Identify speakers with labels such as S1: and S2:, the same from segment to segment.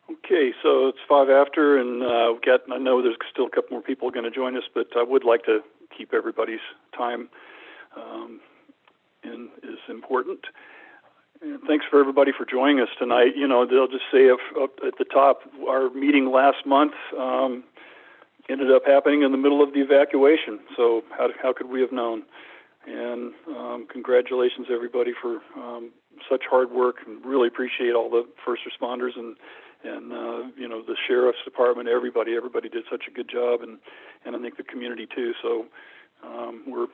S1: Okay, so it's 5 after, and I know there's still a couple more people going to join us, but I would like to keep everybody's time in is important. And thanks for everybody for joining us tonight. You know, they'll just say up at the top, our meeting last month ended up happening in the middle of the evacuation. So how could we have known? And congratulations, everybody, for such hard work, and really appreciate all the first responders and you know, the sheriff's department. Everybody did such a good job, and I think the community too. So we're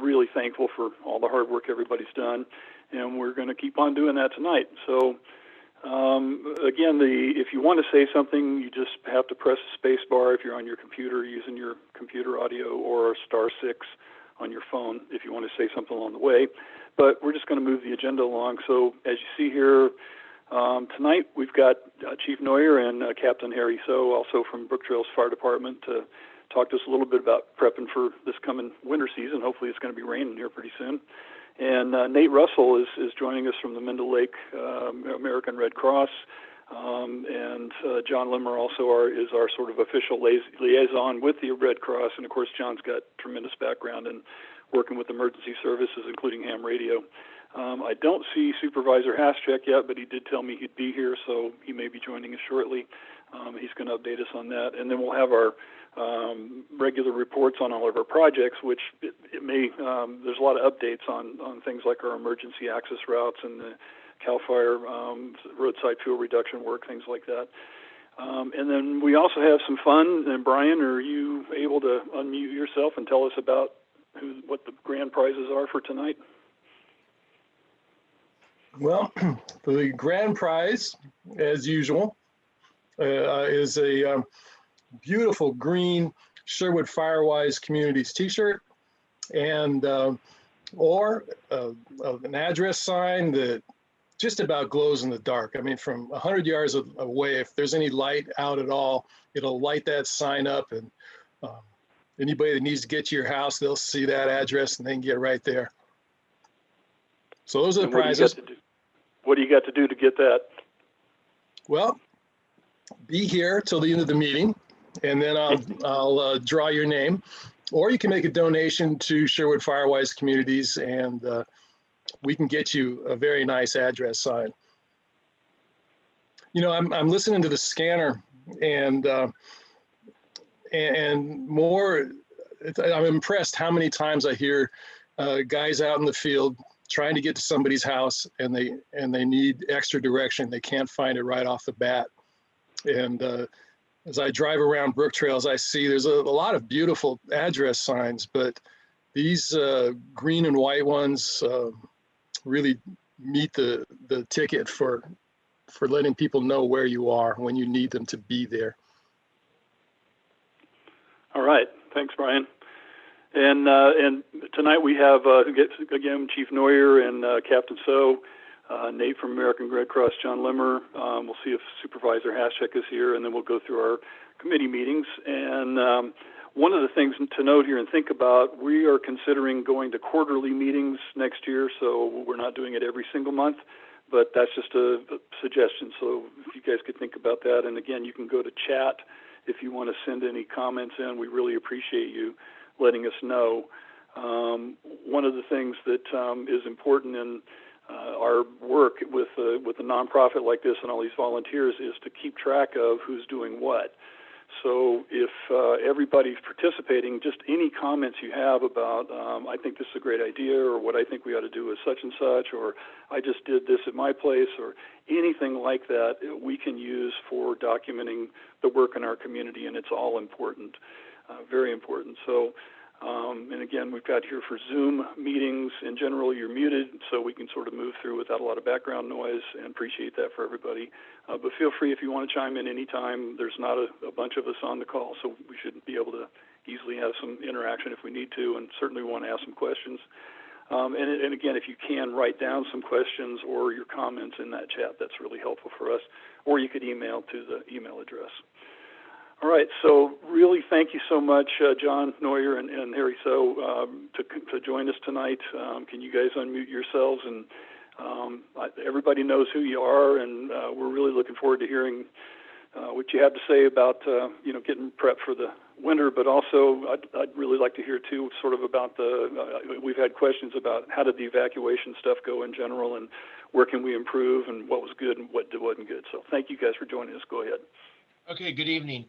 S1: really thankful for all the hard work everybody's done, and we're going to keep on doing that tonight. So again, if you want to say something, you just have to press the space bar if you're on your computer using your computer audio, or *6 on your phone if you want to say something along the way. But we're just going to move the agenda along. So as you see here, tonight we've got Chief Neuer and Captain Harry So, also from Brooktrails Fire Department, to talk to us a little bit about prepping for this coming winter season. Hopefully it's going to be raining here pretty soon. And Nate Russell is joining us from the Mendel Lake American Red Cross. And John Limmer also is our sort of official liaison with the Red Cross. And of course, John's got tremendous background in working with emergency services, including ham radio. I don't see Supervisor Haschek yet, but he did tell me he'd be here, so he may be joining us shortly. He's going to update us on that. And then we'll have our regular reports on all of our projects, which there's a lot of updates on things like our emergency access routes and the CAL FIRE roadside fuel reduction work, things like that. And then we also have some fun. And Brian, are you able to unmute yourself and tell us about what the grand prizes are for tonight?
S2: Well, the grand prize, as usual, is a beautiful green Sherwood Firewise Communities t-shirt, and or an address sign that just about glows in the dark. I mean, from 100 yards away, if there's any light out at all, it'll light that sign up, and anybody that needs to get to your house, they'll see that address and they can get right there. So those are the prizes.
S1: What do you got to do to get that?
S2: Well, be here till the end of the meeting, and then I'll draw your name. Or you can make a donation to Sherwood Firewise Communities, and we can get you a very nice address sign. You know, I'm listening to the scanner, and more. I'm impressed how many times I hear guys out in the field trying to get to somebody's house, and they need extra direction. They can't find it right off the bat. And as I drive around Brooktrails, I see there's a lot of beautiful address signs, but these green and white ones really meet the ticket for letting people know where you are when you need them to be there.
S1: All right, thanks, Brian. And tonight we have, again, Chief Neuer and Captain So, Nate from American Red Cross, John Limmer. We'll see if Supervisor Haschek is here, and then we'll go through our committee meetings. And one of the things to note here and think about, we are considering going to quarterly meetings next year, so we're not doing it every single month, but that's just a suggestion. So if you guys could think about that. And again, you can go to chat if you want to send any comments in. We really appreciate you letting us know. One of the things that is important in our work with a nonprofit like this and all these volunteers is to keep track of who's doing what. So if everybody's participating, just any comments you have about, I think this is a great idea, or what I think we ought to do is such and such, or I just did this at my place, or anything like that, we can use for documenting the work in our community, and it's all important, very important. So, and again, we've got here for Zoom meetings. In general, you're muted, so we can sort of move through without a lot of background noise, and appreciate that for everybody. But feel free if you want to chime in anytime. There's not a bunch of us on the call, so we should be able to easily have some interaction if we need to, and certainly we want to ask some questions. And again, if you can write down some questions or your comments in that chat, that's really helpful for us. Or you could email to the email address. All right, so really thank you so much, John Neuer and Harry So, to join us tonight. Can you guys unmute yourselves? And everybody knows who you are, and we're really looking forward to hearing what you have to say about getting prepped for the winter, but also I'd really like to hear too, sort of about we've had questions about how did the evacuation stuff go in general, and where can we improve, and what was good and what wasn't good. So thank you guys for joining us. Go ahead.
S3: Okay, good evening.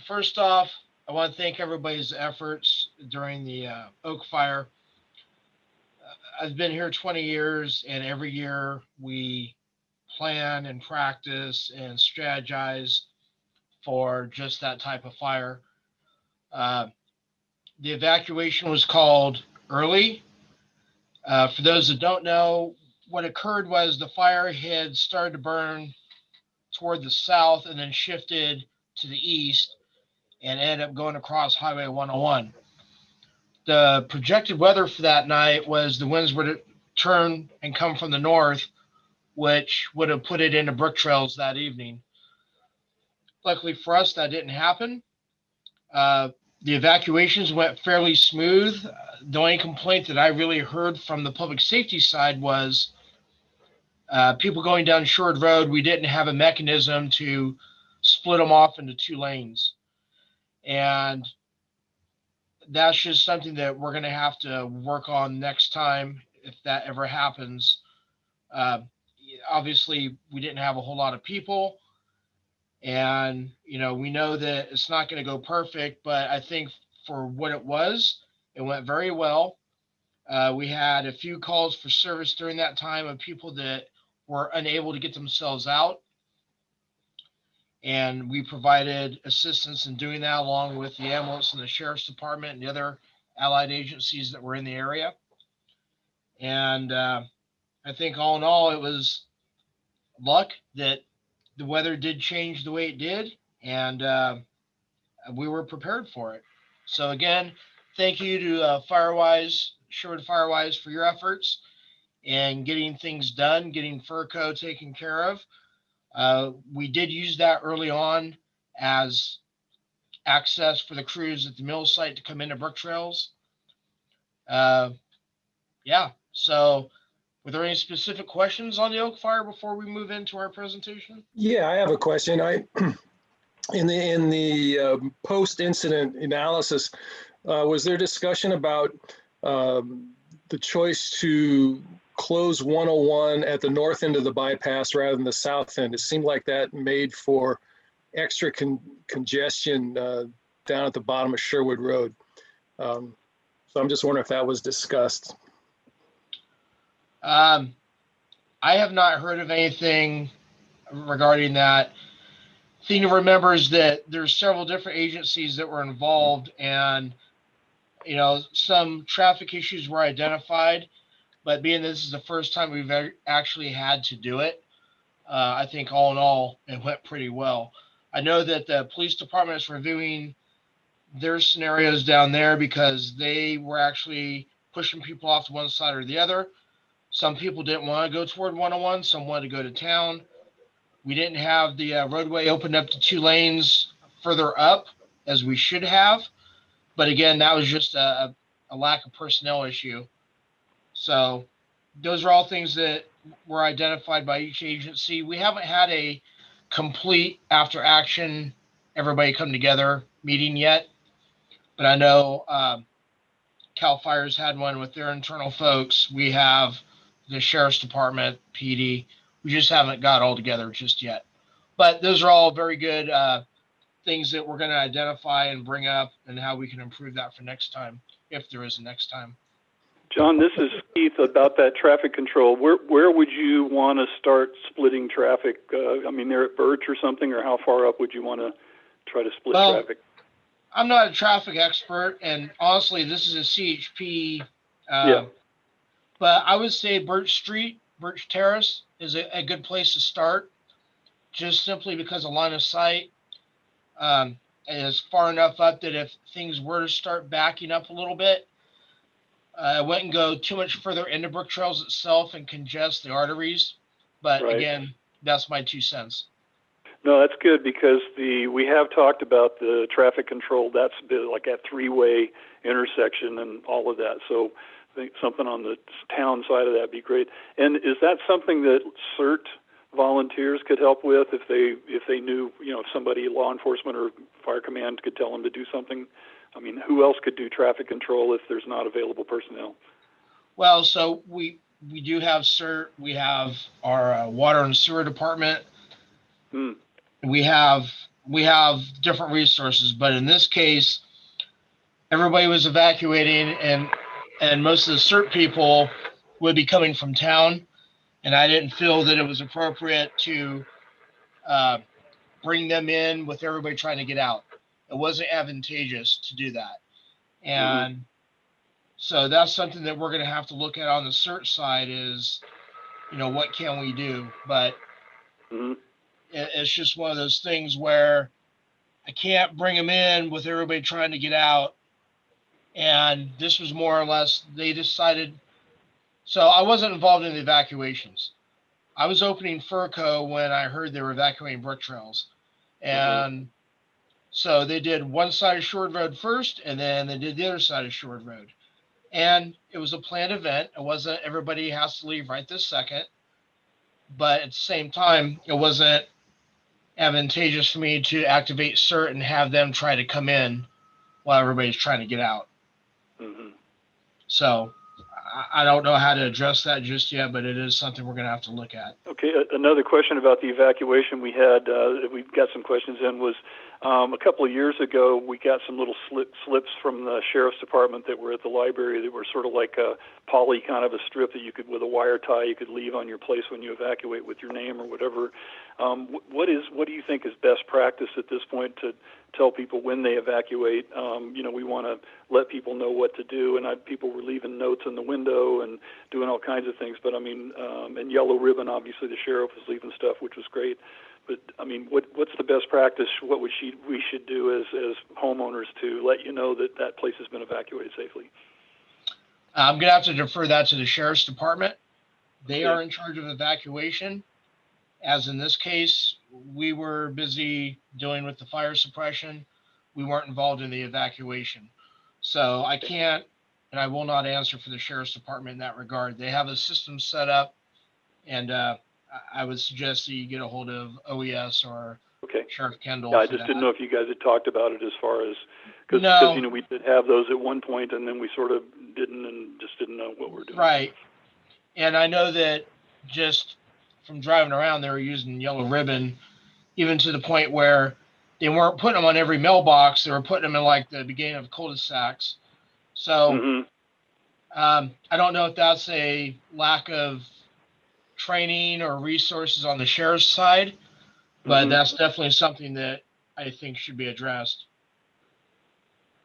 S3: First off, I want to thank everybody's efforts during the Oak Fire. I've been here 20 years, and every year we plan and practice and strategize for just that type of fire. The evacuation was called early. For those that don't know, what occurred was the fire had started to burn toward the south and then shifted to the east and ended up going across Highway 101. The projected weather for that night was the winds were to turn and come from the north, which would have put it into Brooktrails that evening. Luckily for us, that didn't happen. The evacuations went fairly smooth. The only complaint that I really heard from the public safety side was people going down Sherwood Road. We didn't have a mechanism to split them off into 2 lanes. And that's just something that we're going to have to work on next time if that ever happens. Obviously, we didn't have a whole lot of people. And, we know that it's not going to go perfect, but I think for what it was, it went very well. We had a few calls for service during that time of people that were unable to get themselves out. And we provided assistance in doing that along with the ambulance and the sheriff's department and the other allied agencies that were in the area. And I think all in all, it was luck that the weather did change the way it did, and we were prepared for it. So again, thank you to Sherwood Firewise for your efforts and getting things done, getting FERCO taken care of. We did use that early on as access for the crews at the mill site to come into Brooktrails. So were there any specific questions on the Oak Fire before we move into our presentation?
S2: Yeah, I have a question. In the post-incident analysis, was there discussion about the choice to close 101 at the north end of the bypass rather than the south end? It seemed like that made for extra congestion down at the bottom of Sherwood Road. So I'm just wondering if that was discussed.
S3: I have not heard of anything regarding that. Thing to remember is that there's several different agencies that were involved, and some traffic issues were identified, but being this is the first time we've actually had to do it, I think all in all it went pretty well. I know that the police department is reviewing their scenarios down there because they were actually pushing people off to one side or the other. Some people didn't want to go toward 101, some wanted to go to town. We didn't have the roadway opened up to 2 lanes further up as we should have. But again, that was just a lack of personnel issue. So those are all things that were identified by each agency. We haven't had a complete after action, everybody come together meeting yet. But I know CAL FIRE's had one with their internal folks. We have the sheriff's department, PD. We just haven't got all together just yet. But those are all very good things that we're going to identify and bring up and how we can improve that for next time, if there is a next time.
S1: John, this is Keith. About that traffic control, where would you want to start splitting traffic? There at Birch or something, or how far up would you want to try to split traffic?
S3: I'm not a traffic expert, and honestly, this is a CHP. But I would say Birch Terrace is a good place to start, just simply because of line of sight is far enough up that if things were to start backing up a little bit, I wouldn't go too much further into Brooktrails itself and congest the arteries. But Again, that's my 2 cents.
S1: No, that's good, because we have talked about the traffic control. That's like that 3-way intersection and all of that. So I think something on the town side of that would be great. And is that something that CERT volunteers could help with if they knew, if somebody, law enforcement or fire command, could tell them to do something? I mean, who else could do traffic control if there's not available personnel?
S3: Well, so we do have CERT. We have our water and sewer department. We have different resources, but in this case, everybody was evacuating, and most of the CERT people would be coming from town, and I didn't feel that it was appropriate to bring them in with everybody trying to get out. It wasn't advantageous to do that, and so that's something that we're going to have to look at on the CERT side is, what can we do? But it's just one of those things where I can't bring them in with everybody trying to get out. And this was more or less, they decided. So I wasn't involved in the evacuations. I was opening FERCO when I heard they were evacuating Brooktrails. And so they did one side of Sherwood Road first, and then they did the other side of Sherwood Road. And it was a planned event. It wasn't everybody has to leave right this second. But at the same time, it wasn't advantageous for me to activate CERT and have them try to come in while everybody's trying to get out. So I don't know how to address that just yet, but it is something we're going to have to look at.
S1: Okay, another question about the evacuation we had, we've got some questions in, was a couple of years ago, we got some little slips from the sheriff's department that were at the library that were sort of like a poly kind of a strip that you could, with a wire tie, you could leave on your place when you evacuate with your name or whatever. What do you think is best practice at this point to tell people when they evacuate? We want to let people know what to do, and people were leaving notes in the window and doing all kinds of things. But I mean, and Yellow Ribbon, obviously the sheriff was leaving stuff, which was great. But I mean, what's the best practice? What we should do as homeowners to let you know that that place has been evacuated safely?
S3: I'm going to have to defer that to the sheriff's department. They are in charge of evacuation. As in this case, we were busy dealing with the fire suppression. We weren't involved in the evacuation. So I can't, and I will not answer for the sheriff's department in that regard. They have a system set up, and I would suggest that you get a hold of OES or Sheriff Kendall.
S1: Yeah, I just didn't know if you guys had talked about it as far as, because we did have those at one point, and then we sort of didn't, and just didn't know what we're doing.
S3: Right. And I know that just from driving around, they were using Yellow Ribbon, even to the point where they weren't putting them on every mailbox. They were putting them in like the beginning of cul-de-sacs. So I don't know if that's a lack of training or resources on the sheriff's side, but that's definitely something that I think should be addressed.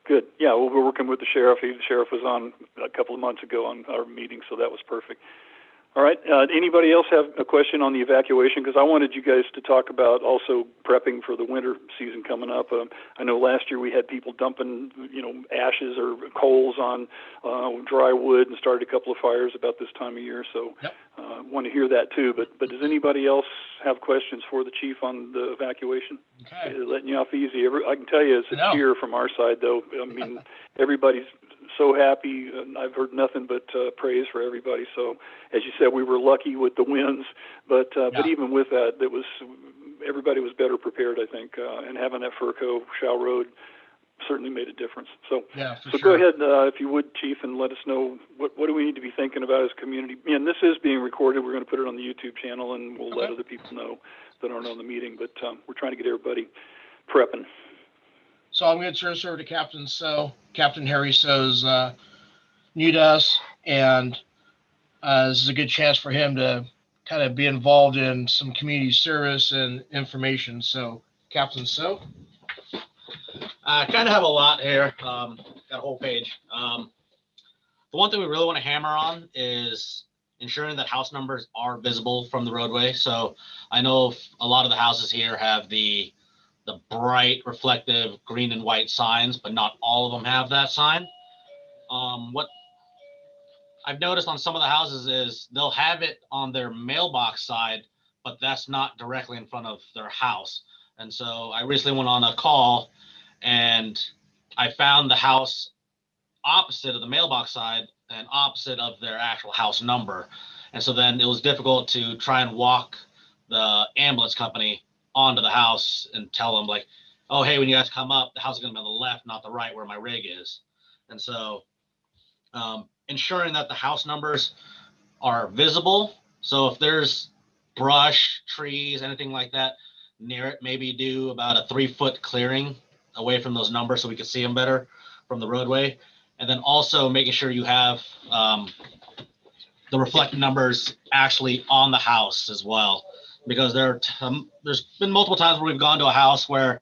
S1: Good. Yeah, well, we're working with the sheriff. The sheriff was on a couple of months ago on our meeting, so that was perfect. All right. Anybody else have a question on the evacuation? Because I wanted you guys to talk about also prepping for the winter season coming up. I know last year we had people dumping, ashes or coals on dry wood and started a couple of fires about this time of year. So want to hear that too. But does anybody else have questions for the chief on the evacuation?
S3: Okay.
S1: Letting you off easy. I can tell you it's a cheer from our side, though. I mean, everybody's so happy, and I've heard nothing but praise for everybody. So, as you said, we were lucky with the winds, but even with that, everybody was better prepared, I think, and having that FERCO Shaw Road certainly made a difference. So, go ahead, if you would, Chief, and let us know what do we need to be thinking about as a community. And this is being recorded. We're going to put it on the YouTube channel, and we'll let other people know that aren't on the meeting. But we're trying to get everybody prepping.
S3: So I'm going to turn this over to Captain So. Captain Harry So's new to us, and this is a good chance for him to kind of be involved in some community service and information. So, Captain So.
S4: I kind of have a lot here. Got a whole page. The one thing we really want to hammer on is ensuring that house numbers are visible from the roadway. So I know a lot of the houses here have the bright reflective green and white signs, but not all of them have that sign. What I've noticed on some of the houses is they'll have it on their mailbox side, but that's not directly in front of their house. And so I recently went on a call and I found the house opposite of the mailbox side and opposite of their actual house number. And so then it was difficult to try and walk the ambulance company onto the house and tell them like, oh, hey, when you guys come up, the house is going to be on the left, not the right where my rig is. And so ensuring that the house numbers are visible. So if there's brush, trees, anything like that near it, maybe do about a 3-foot clearing away from those numbers so we can see them better from the roadway. And then also making sure you have the reflected numbers actually on the house as well, because there's been multiple times where we've gone to a house where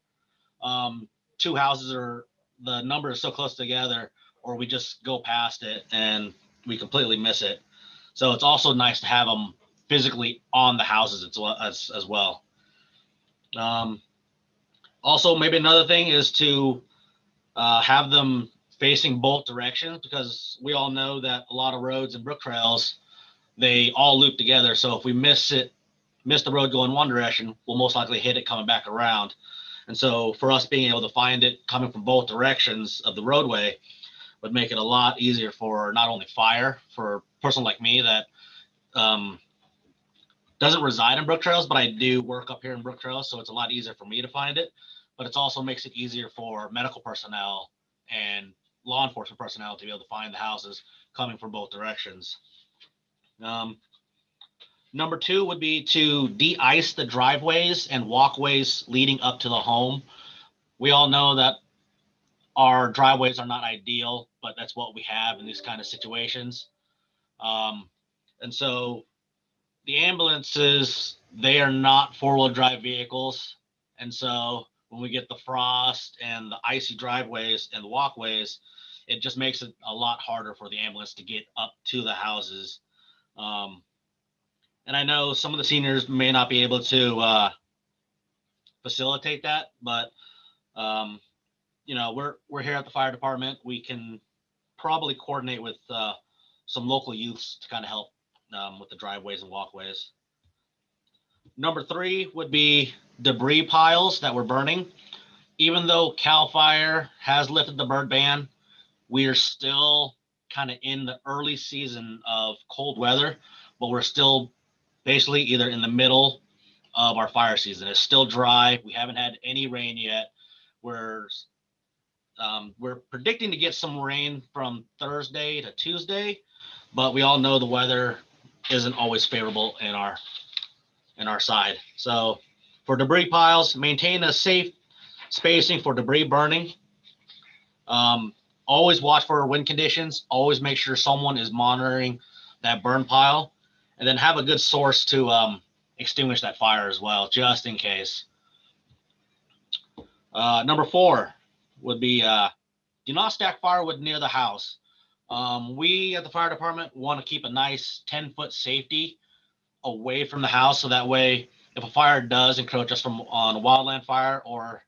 S4: two houses are, the number is so close together, or we just go past it and we completely miss it. So it's also nice to have them physically on the houses as well. Also, maybe another thing is to have them facing both directions, because we all know that a lot of roads and Brooktrails, they all loop together. So if we miss the road going one direction, we'll most likely hit it coming back around. And so for us being able to find it coming from both directions of the roadway would make it a lot easier for not only fire, for a person like me that doesn't reside in Brooktrails, but I do work up here in Brooktrails, so it's a lot easier for me to find it. But it also makes it easier for medical personnel and law enforcement personnel to be able to find the houses coming from both directions. Number 2 would be to de-ice the driveways and walkways leading up to the home. We all know that our driveways are not ideal, but that's what we have in these kind of situations. And so the ambulances, they are not 4-wheel drive vehicles. And so when we get the frost and the icy driveways and the walkways, it just makes it a lot harder for the ambulance to get up to the houses. And I know some of the seniors may not be able to facilitate that, but you know, we're here at the fire department. We can probably coordinate with some local youths to kind of help with the driveways and walkways. Number 3 would be debris piles that we're burning. Even though CAL FIRE has lifted the bird ban, we are still kind of in the early season of cold weather, but we're still basically either in the middle of our fire season. It's still dry. We haven't had any rain yet. We're predicting to get some rain from Thursday to Tuesday, but we all know the weather isn't always favorable in our side. So for debris piles, maintain a safe spacing for debris burning. Always watch for wind conditions. Always make sure someone is monitoring that burn pile, and then have a good source to extinguish that fire as well, just in case. Number 4 would be do not stack firewood near the house. We at the fire department want to keep a nice 10-foot safety away from the house, so that way if a fire does encroach us on a wildland fire or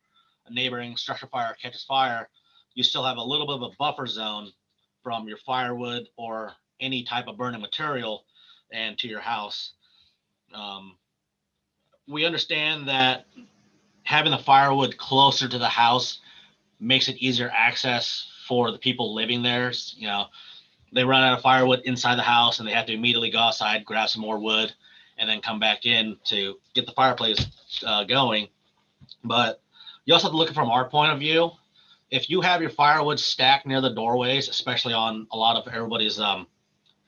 S4: a neighboring structure fire catches fire, you still have a little bit of a buffer zone from your firewood or any type of burning material and to your house. We understand that having the firewood closer to the house makes it easier access for the people living there. You know, they run out of firewood inside the house and they have to immediately go outside, grab some more wood, and then come back in to get the fireplace going. But you also have to look from our point of view. If you have your firewood stacked near the doorways, especially on a lot of everybody's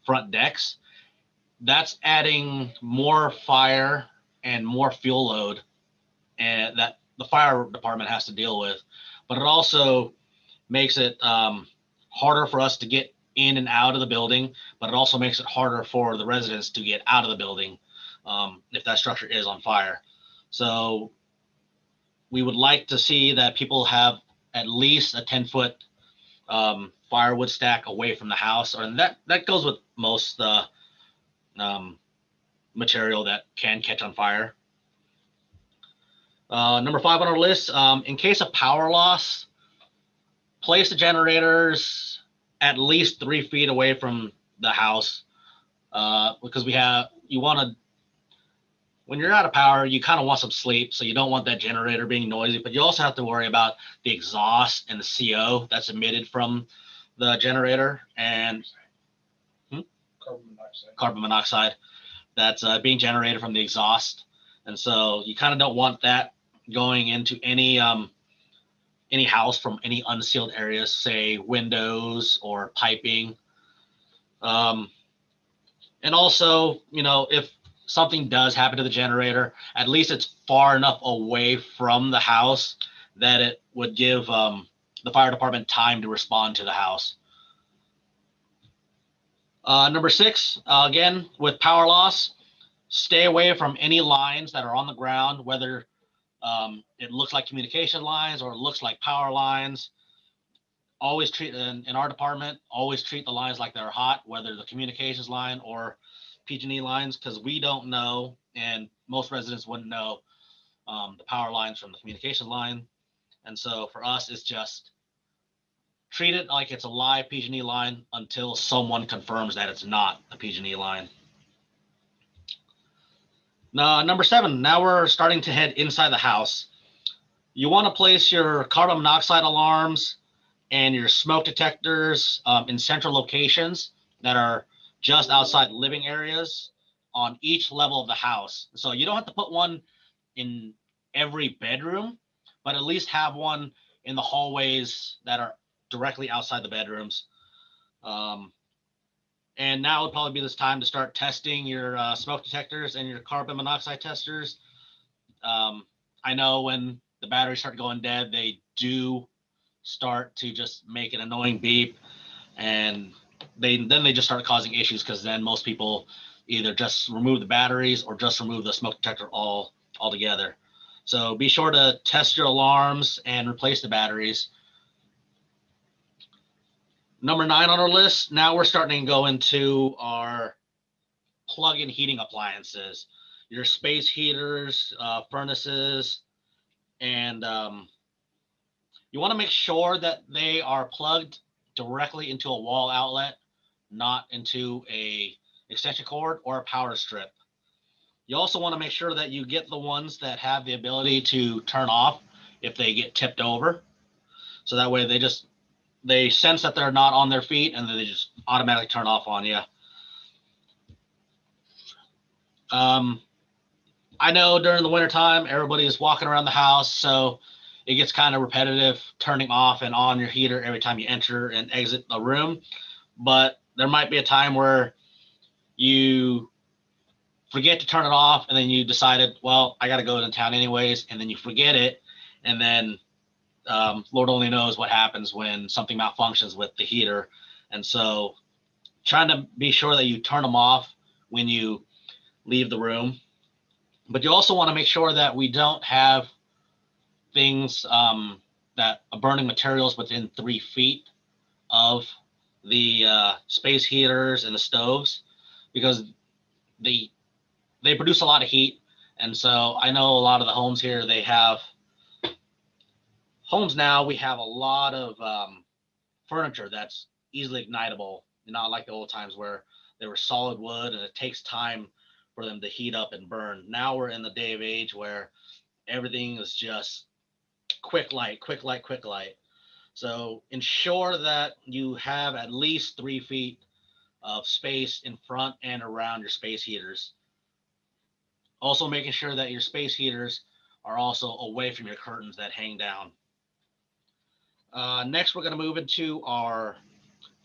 S4: front decks, that's adding more fire and more fuel load, and that the fire department has to deal with. But it also makes it harder for us to get in and out of the building, but it also makes it harder for the residents to get out of the building if that structure is on fire. So we would like to see that people have at least a 10-foot firewood stack away from the house, or that goes with most material that can catch on fire. Number 5 on our list, in case of power loss, place the generators at least 3 feet away from the house, because when you're out of power, you kind of want some sleep, so you don't want that generator being noisy, but you also have to worry about the exhaust and the CO that's emitted from the generator, and carbon monoxide that's being generated from the exhaust. And so you kind of don't want that going into any house from any unsealed areas, say windows or piping. And also, if something does happen to the generator, at least it's far enough away from the house that it would give the fire department time to respond to the house. Number 6, again, with power loss, stay away from any lines that are on the ground, whether it looks like communication lines or it looks like power lines. Always treat, in our department, always treat the lines like they're hot, whether the communications line or PG&E lines, because we don't know, and most residents wouldn't know the power lines from the communication line. And so for us, it's just treat it like it's a live PG&E line until someone confirms that it's not a PG&E line. Now, number 7, now we're starting to head inside the house. You want to place your carbon monoxide alarms and your smoke detectors in central locations that are just outside living areas on each level of the house. So you don't have to put one in every bedroom, but at least have one in the hallways that are directly outside the bedrooms. And now would probably be this time to start testing your smoke detectors and your carbon monoxide testers. I know when the batteries start going dead, they do start to just make an annoying beep, and then they just start causing issues, because then most people either just remove the batteries or just remove the smoke detector altogether. So be sure to test your alarms and replace the batteries. Number 9 on our list, now we're starting to go into our plug-in heating appliances, your space heaters, furnaces, and you want to make sure that they are plugged directly into a wall outlet, not into a extension cord or a power strip. You also want to make sure that you get the ones that have the ability to turn off if they get tipped over. So that way they sense that they're not on their feet, and then they just automatically turn off on you. I know during the wintertime, everybody is walking around the house, so it gets kind of repetitive turning off and on your heater every time you enter and exit a room. But there might be a time where you forget to turn it off, and then you decided, well, I got to go to town anyways, and then you forget it, and then Lord only knows what happens when something malfunctions with the heater. And so trying to be sure that you turn them off when you leave the room. But you also want to make sure that we don't have things that are burning materials within 3 feet of the space heaters and the stoves, because they produce a lot of heat. And so I know a lot of the homes here, we have a lot of furniture that's easily ignitable, not like the old times where they were solid wood and it takes time for them to heat up and burn. Now we're in the day of age where everything is just quick light. So ensure that you have at least 3 feet of space in front and around your space heaters. Also making sure that your space heaters are also away from your curtains that hang down. Next, we're going to move into our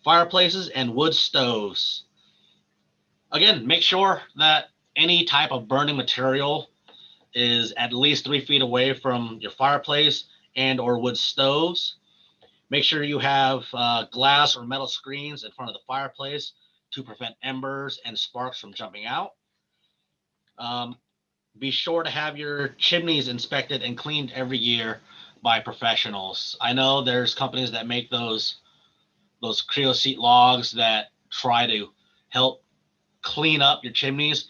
S4: fireplaces and wood stoves. Again, make sure that any type of burning material is at least 3 feet away from your fireplace and or wood stoves. Make sure you have glass or metal screens in front of the fireplace to prevent embers and sparks from jumping out. Be sure to have your chimneys inspected and cleaned every year by professionals. I know there's companies that make those Creosote logs that try to help clean up your chimneys,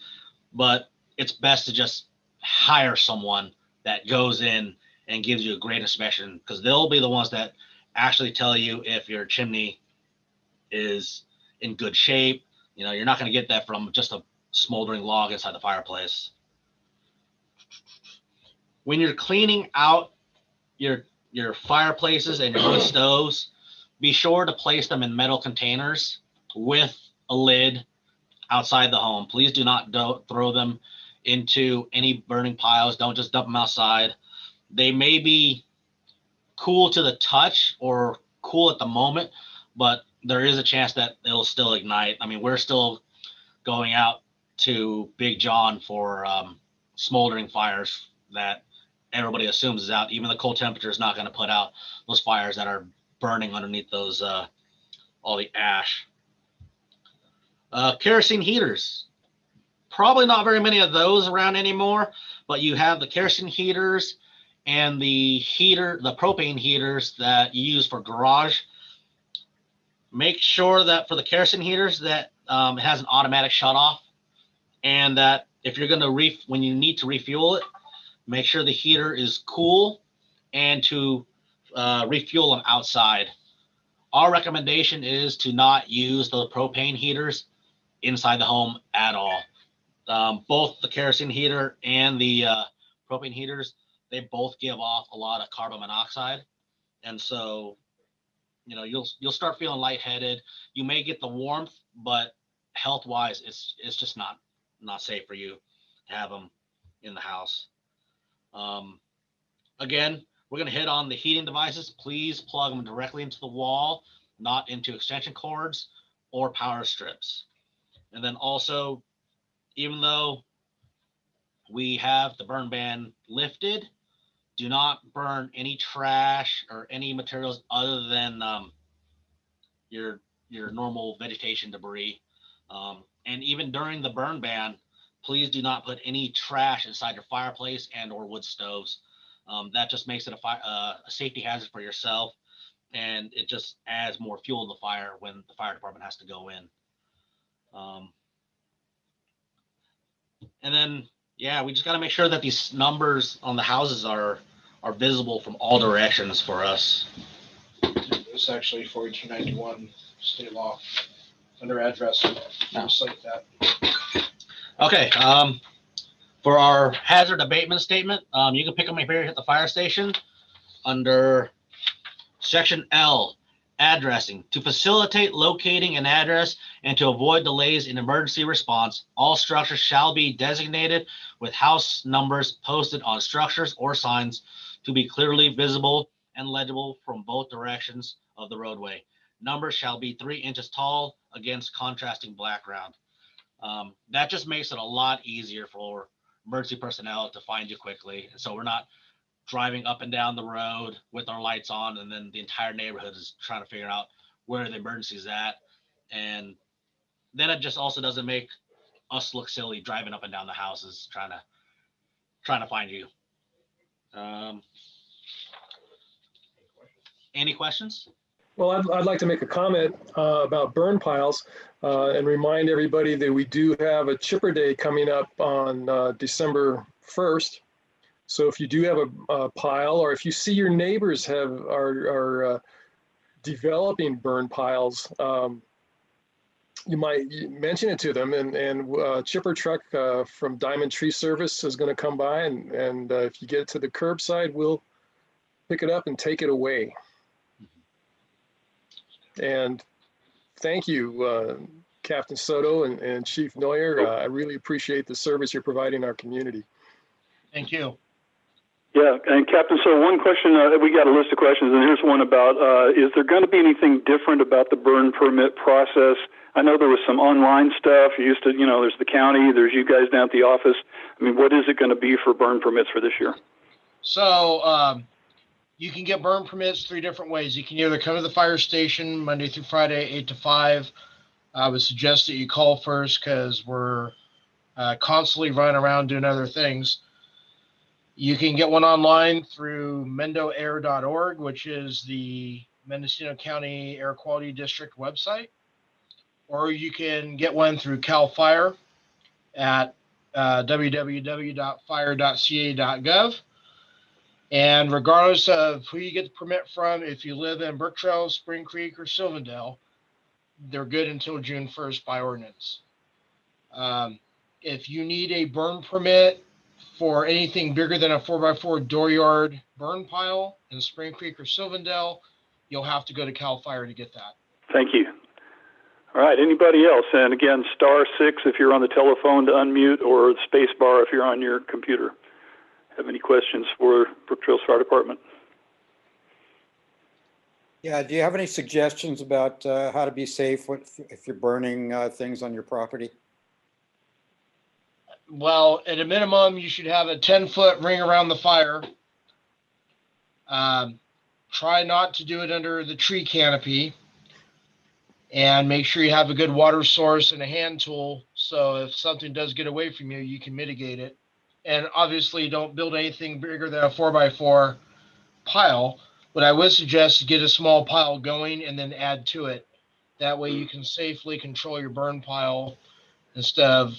S4: but it's best to just hire someone that goes in and gives you a great inspection, because they'll be the ones that actually tell you if your chimney is in good shape. You're not going to get that from just a smoldering log inside the fireplace. When you're cleaning out your fireplaces and your wood stoves, be sure to place them in metal containers with a lid outside the home. Please do not throw them into any burning piles. Don't just dump them outside. They may be cool to the touch or cool at the moment, but there is a chance that it'll still ignite. I mean, we're still going out to Big John for smoldering fires that everybody assumes is out. Even the cold temperature is not going to put out those fires that are burning underneath those all the ash. Kerosene heaters. Probably not very many of those around anymore, but you have the kerosene heaters and the propane heaters that you use for garage. Make sure that for the kerosene heaters that it has an automatic shut off, and that if you're going to when you need to refuel it, make sure the heater is cool, and to refuel them outside. Our recommendation is to not use the propane heaters inside the home at all. Both the kerosene heater and the propane heaters, they both give off a lot of carbon monoxide, and so you'll start feeling lightheaded. You may get the warmth, but health-wise, it's just not safe for you to have them in the house. Again, we're going to hit on the heating devices. Please plug them directly into the wall, not into extension cords or power strips. And then also, even though we have the burn ban lifted, do not burn any trash or any materials other than your normal vegetation debris. And even during the burn ban, please do not put any trash inside your fireplace and or wood stoves. That just makes it a safety hazard for yourself, and it just adds more fuel to the fire when the fire department has to go in. And then, yeah, we just got to make sure that these numbers on the houses are visible from all directions for us.
S5: It's actually 4291 state law under address. I'll cite that.
S4: Okay. For our hazard abatement statement, you can pick them up here at the fire station under section L, addressing. To facilitate locating an address and to avoid delays in emergency response, all structures shall be designated with house numbers posted on structures or signs to be clearly visible and legible from both directions of the roadway. Numbers shall be 3 inches tall against contrasting background. That just makes it a lot easier for emergency personnel to find you quickly. And so we're not driving up and down the road with our lights on, and then the entire neighborhood is trying to figure out where the emergency is at. And then it just also doesn't make us look silly driving up and down the houses trying to find you. Any questions?
S2: Well, I'd like to make a comment about burn piles and remind everybody that we do have a chipper day coming up on December 1st. So if you do have a pile, or if you see your neighbors are developing burn piles, you might mention it to them, and chipper truck from Diamond Tree Service is going to come by, and if you get it to the curbside, we'll pick it up and take it away. And thank you, Captain Soto and Chief Neuer. I really appreciate the service you're providing our community.
S3: Thank you.
S1: Yeah, and Captain, so one question, we got a list of questions, and here's one about, is there going to be anything different about the burn permit process? I know there was some online stuff. You used to, there's the county, there's you guys down at the office. I mean, what is it going to be for burn permits for this year?
S3: So you can get burn permits 3 different ways. You can either come to the fire station Monday through Friday, 8 to 5. I would suggest that you call first because we're constantly running around doing other things. You can get one online through mendoair.org, which is the Mendocino County Air Quality District website. Or you can get one through CAL FIRE at www.fire.ca.gov. And regardless of who you get the permit from, if you live in Brooktrails, Spring Creek, or Sylvandale, they're good until June 1st by ordinance. If you need a burn permit for anything bigger than a 4x4 dooryard burn pile in Spring Creek or Sylvandale, you'll have to go to CAL FIRE to get that.
S1: Thank you. All right, anybody else? And again, *6 if you're on the telephone to unmute, or space bar if you're on your computer. Have any questions for Brooktrails Fire Department?
S6: Yeah, do you have any suggestions about how to be safe if you're burning things on your property?
S3: Well, at a minimum, you should have a 10-foot ring around the fire. Try not to do it under the tree canopy, and make sure you have a good water source and a hand tool, so if something does get away from you, you can mitigate it. And obviously, don't build anything bigger than a 4x4 pile. What I would suggest is get a small pile going and then add to it. That way you can safely control your burn pile instead of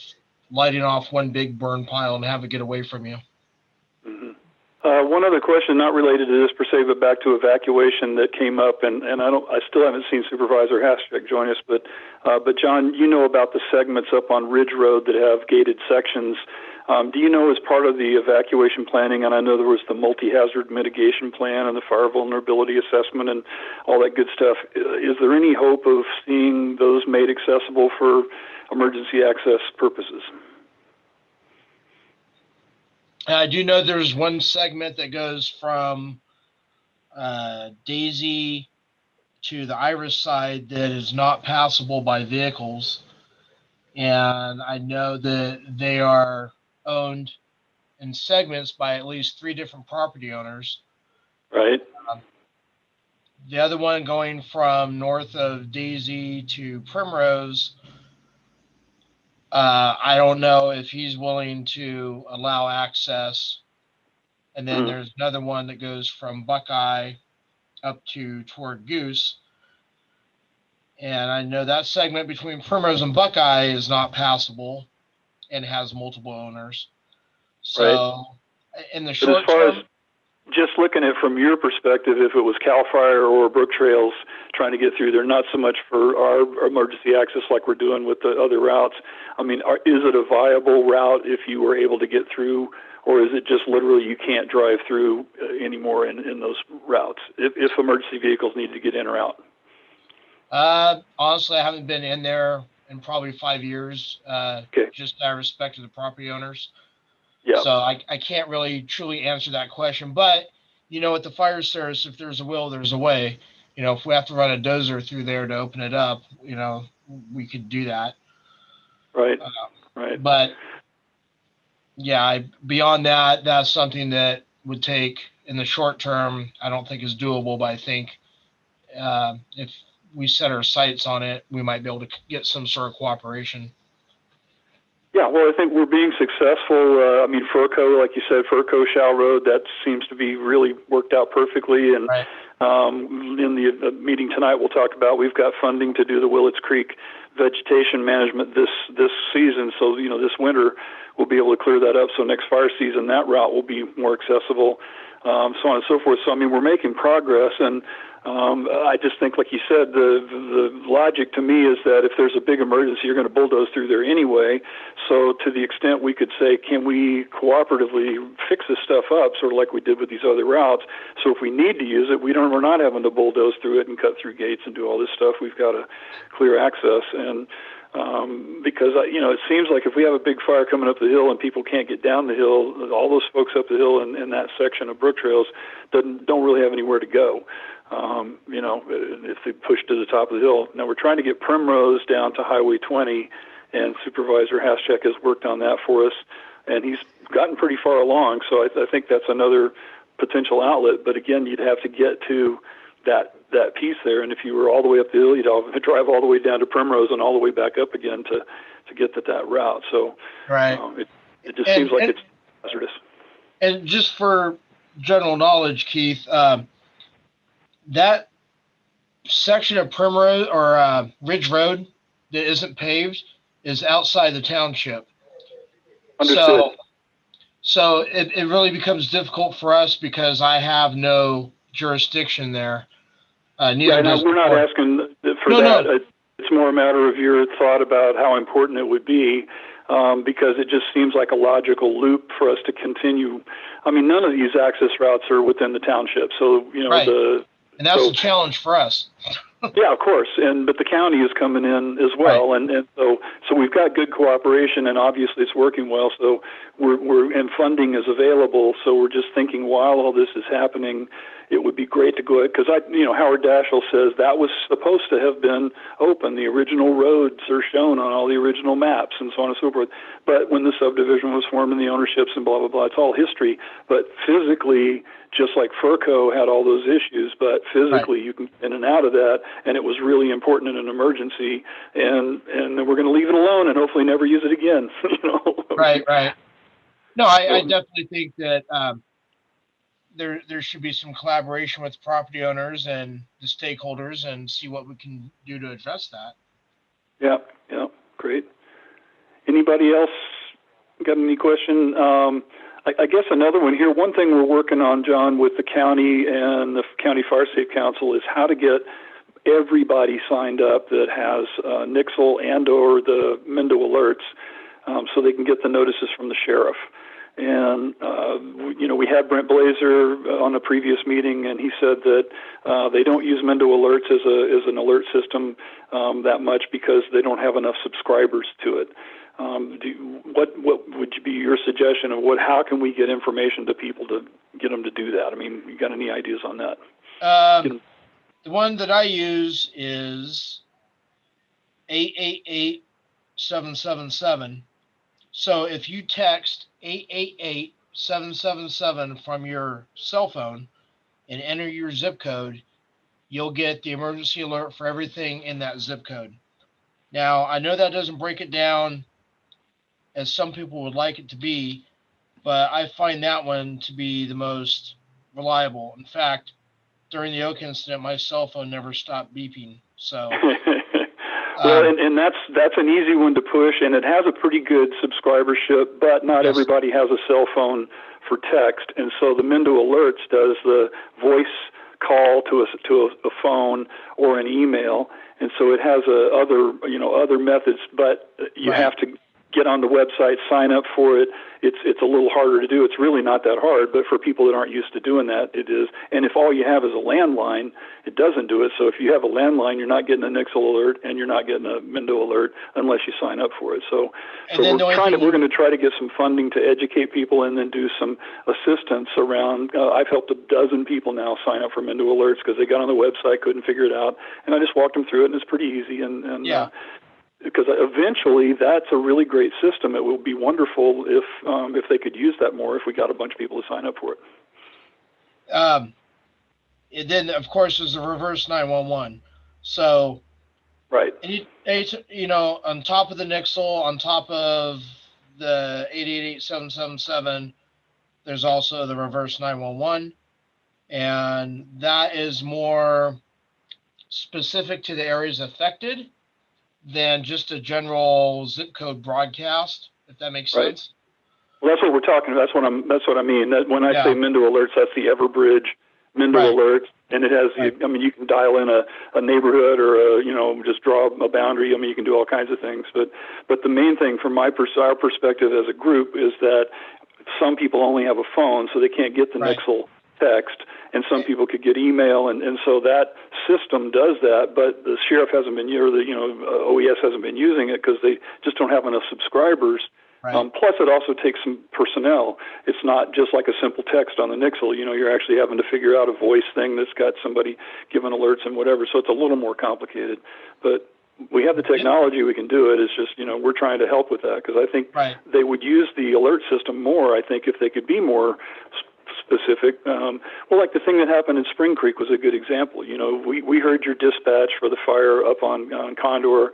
S3: lighting off one big burn pile and have it get away from you.
S1: Mm-hmm. One other question, not related to this per se, but back to evacuation that came up, and I still haven't seen Supervisor Haschek join us, but John, you know about the segments up on Ridge Road that have gated sections. Do you know, as part of the evacuation planning, and I know there was the multi-hazard mitigation plan and the fire vulnerability assessment and all that good stuff, is there any hope of seeing those made accessible for emergency access purposes?
S3: I do know there's one segment that goes from Daisy to the Iris side that is not passable by vehicles. And I know that they are owned in segments by at least 3 different property owners.
S1: Right.
S3: The other one going from north of Daisy to Primrose, I don't know if he's willing to allow access. And then there's another one that goes from Buckeye up toward Goose. And I know that segment between Primrose and Buckeye is not passable and has multiple owners. So in the short term,
S1: just looking at it from your perspective, if it was CAL FIRE or Brooktrails trying to get through there, not so much for our emergency access like we're doing with the other routes. I mean, is it a viable route if you were able to get through, or is it just literally you can't drive through anymore in those routes if emergency vehicles need to get in or out?
S3: Honestly, I haven't been in there in probably 5 years, just out of respect to the property owners.
S1: Yeah.
S3: So I can't really truly answer that question. But, you know, at the fire service, if there's a will, there's a way. You know, if we have to run a dozer through there to open it up, you know, we could do that.
S1: Right. Right.
S3: But, yeah, beyond that, that's something that would take in the short term, I don't think is doable. But I think if we set our sights on it, we might be able to get some sort of cooperation.
S1: Yeah, well, I think we're being successful. I mean, FERCO, like you said, FERCO Shell Road, that seems to be really worked out perfectly. And in the meeting tonight, we'll talk about, we've got funding to do the Willets Creek vegetation management this season. So, you know, this winter we'll be able to clear that up. So next fire season, that route will be more accessible, so on and so forth. So, I mean, we're making progress. And I just think, like you said, the logic to me is that if there's a big emergency, you're going to bulldoze through there anyway. So to the extent we could say, can we cooperatively fix this stuff up, sort of like we did with these other routes? So if we need to use it, we're not having to bulldoze through it and cut through gates and do all this stuff. We've got a clear access. And because, you know, it seems like if we have a big fire coming up the hill and people can't get down the hill, all those folks up the hill in that section of Brooktrails don't really have anywhere to go. You know, if they push to the top of the hill. Now we're trying to get Primrose down to Highway 20, and Supervisor Haschek has worked on that for us, and he's gotten pretty far along. So I think that's another potential outlet. But again, you'd have to get to that piece there, and if you were all the way up the hill, you'd have to drive all the way down to Primrose and all the way back up again to get to that route. So it just seems like it's hazardous.
S3: And just for general knowledge, Keith, that section of Primrose or Ridge Road that isn't paved is outside the township.
S1: Understood.
S3: So it really becomes difficult for us because I have no jurisdiction there. Neither does
S1: we're not asking for that. No. It's more a matter of your thought about how important it would be, because it just seems like a logical loop for us to continue. I mean, none of these access routes are within the township, so you know and
S3: that's the challenge for us.
S1: Yeah, of course, but the county is coming in as well, and so we've got good cooperation, and obviously it's working well. So and funding is available. So we're just thinking while all this is happening, it would be great to go ahead, because Howard Daschle says that was supposed to have been open. The original roads are shown on all the original maps and so on and so forth. But when the subdivision was formed and the ownerships and blah blah blah, it's all history. But physically, just like FERCO had all those issues, but physically you can get in and out of that, and it was really important in an emergency, and we're going to leave it alone and hopefully never use it again.
S3: Right. No, I definitely think that there should be some collaboration with property owners and the stakeholders and see what we can do to address that.
S1: Yeah, great. Anybody else got any question? I guess another one here, one thing we're working on, John, with the county and the County Fire Safe Council is how to get everybody signed up that has Nixle and or the Mendo alerts, so they can get the notices from the sheriff. And, we had Brent Blazer on a previous meeting, and he said that they don't use Mendo alerts as an alert system that much because they don't have enough subscribers to it. What would be your suggestion of how can we get information to people to get them to do that? I mean, you got any ideas on that?
S3: The one that I use is 888-777. So if you text 888-777 from your cell phone and enter your zip code, you'll get the emergency alert for everything in that zip code. Now, I know that doesn't break it down as some people would like it to be, but I find that one to be the most reliable. In fact, during the Oak incident, my cell phone never stopped beeping. So,
S1: well, and that's an easy one to push, and it has a pretty good subscribership, but not everybody has a cell phone for text, and so the Mendo Alerts does the voice call to a phone or an email, and so it has other methods, but you have to get on the website, sign up for it. It's a little harder to do. It's really not that hard, but for people that aren't used to doing that, it is. And if all you have is a landline, it doesn't do it. So if you have a landline, you're not getting a Nixle alert and you're not getting a Mendo alert unless you sign up for it. So we're going to try to get some funding to educate people and then do some assistance around. I've helped a dozen people now sign up for Mendo alerts because they got on the website, couldn't figure it out, and I just walked them through it, and it's pretty easy. Because eventually that's a really great system. It would be wonderful if they could use that more, if we got a bunch of people to sign up for it.
S3: And then, of course, there's the reverse 911. So,
S1: right.
S3: And on top of the Nixle, on top of the 888-777, there's also the reverse 911. And that is more specific to the areas affected than just a general zip code broadcast, if that makes sense.
S1: Well, that's what we're talking about. That's what I mean. That when I say Mendo alerts, that's the Everbridge Mendo alerts, and it has. I mean, you can dial in a neighborhood or just draw a boundary. I mean, you can do all kinds of things. But the main thing from our perspective as a group is that some people only have a phone, so they can't get the Nixle text, and some people could get email, and so that system does that, but the sheriff hasn't been, or the OES hasn't been using it because they just don't have enough subscribers. Plus, it also takes some personnel. It's not just like a simple text on the Nixle. You're actually having to figure out a voice thing that's got somebody giving alerts and whatever, so it's a little more complicated. But we have the technology, we can do it. It's just, we're trying to help with that because I think they would use the alert system more, I think, if they could be more specific. Like the thing that happened in Spring Creek was a good example. We heard your dispatch for the fire up on Condor.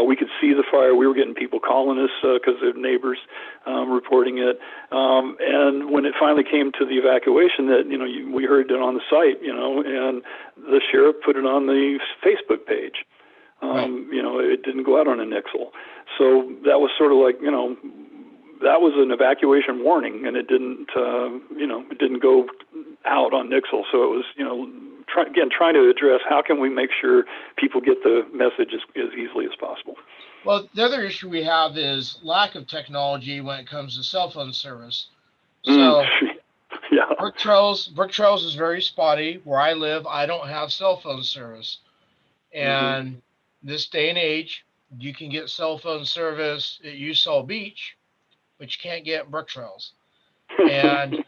S1: We could see the fire. We were getting people calling us because their neighbors reporting it. And when it finally came to the evacuation, that we heard it on the site. And the sheriff put it on the Facebook page. It didn't go out on a Nixle. So that was sort of like that was an evacuation warning, and it didn't go out on Nixle. So it was, trying to address how can we make sure people get the message as easily as possible.
S3: Well, the other issue we have is lack of technology when it comes to cell phone service. So, Brooktrails is very spotty. Where I live, I don't have cell phone service. And this day and age, you can get cell phone service at Usall Beach, but you can't get Brooktrails. And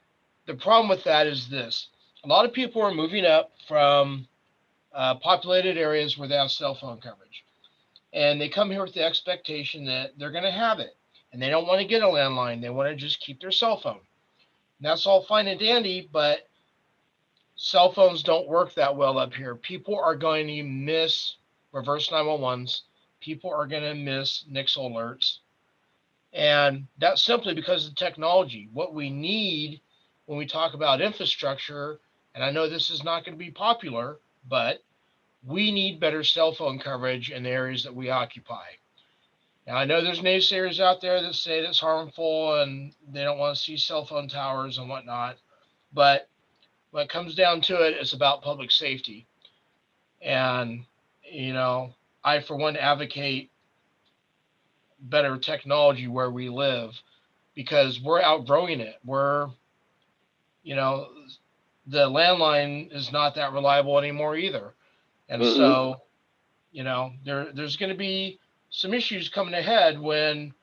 S3: the problem with that is this: a lot of people are moving up from populated areas where they have cell phone coverage, and they come here with the expectation that they're going to have it, and they don't want to get a landline. They want to just keep their cell phone. And that's all fine and dandy, but cell phones don't work that well up here. People are going to miss reverse 911s. People are going to miss NICS alerts. And that's simply because of technology. What we need when we talk about infrastructure, and I know this is not going to be popular, but we need better cell phone coverage in the areas that we occupy. Now, I know there's naysayers out there that say it's harmful and they don't want to see cell phone towers and whatnot. But when it comes down to it, it's about public safety. And, I, for one, advocate better technology where we live because we're outgrowing it. The landline is not that reliable anymore either. And so, there's going to be some issues coming ahead when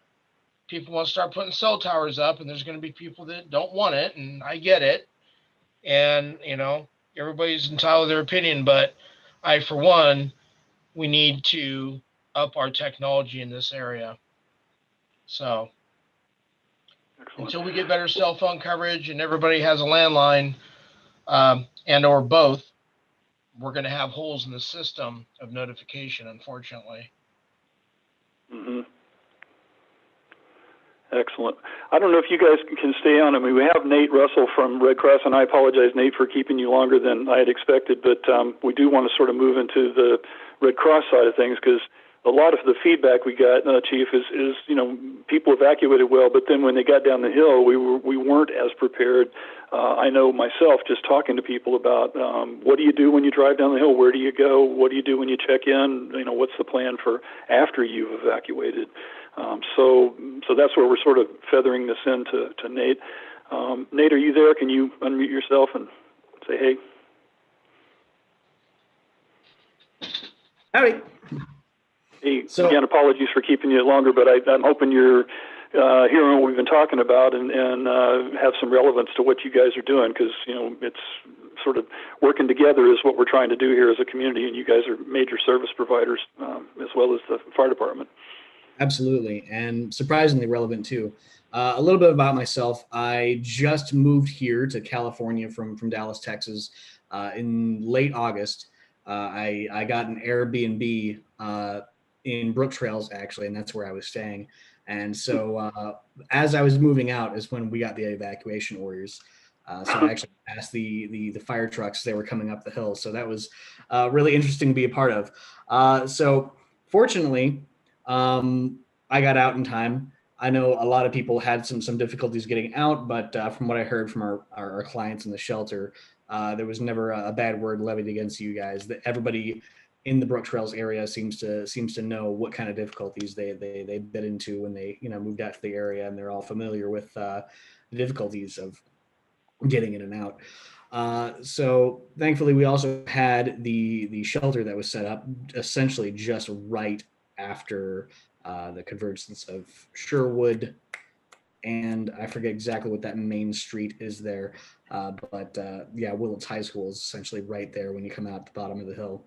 S3: people want to start putting cell towers up, and there's going to be people that don't want it, and I get it. And, everybody's entitled to their opinion, but I, for one, we need to up our technology in this area. So until we get better cell phone coverage and everybody has a landline and or both, we're going to have holes in the system of notification, unfortunately.
S1: Excellent. I don't know if you guys can stay on. I mean, we have Nate Russell from Red Cross, and I apologize, Nate, for keeping you longer than I had expected, but we do want to sort of move into the Red Cross side of things because a lot of the feedback we got, Chief, is people evacuated well, but then when they got down the hill, we weren't as prepared. I know myself just talking to people about what do you do when you drive down the hill? Where do you go? What do you do when you check in? What's the plan for after you've evacuated? So that's where we're sort of feathering this into Nate. Nate, are you there? Can you unmute yourself and say hey?
S7: Howdy.
S1: Hey,
S7: So,
S1: again, apologies for keeping you longer, but I'm hoping you're hearing what we've been talking about and have some relevance to what you guys are doing because, it's sort of working together is what we're trying to do here as a community, and you guys are major service providers as well as the fire department.
S7: absolutely, and surprisingly relevant too. A little bit about myself. I just moved here to California from Dallas, Texas in late August. I got an Airbnb in Brooktrails, actually, and that's where I was staying. And so as I was moving out is when we got the evacuation orders. So I actually passed the fire trucks. They were coming up the hill. So that was really interesting to be a part of. So fortunately, I got out in time. I know a lot of people had some difficulties getting out, but from what I heard from our clients in the shelter, there was never a bad word levied against you guys. That everybody in the Brooktrails area seems to know what kind of difficulties they bit into when they moved out to the area, and they're all familiar with the difficulties of getting in and out. So thankfully, we also had the shelter that was set up essentially just right after the convergence of Sherwood, and I forget exactly what that main street is there, but Willits High School is essentially right there when you come out the bottom of the hill.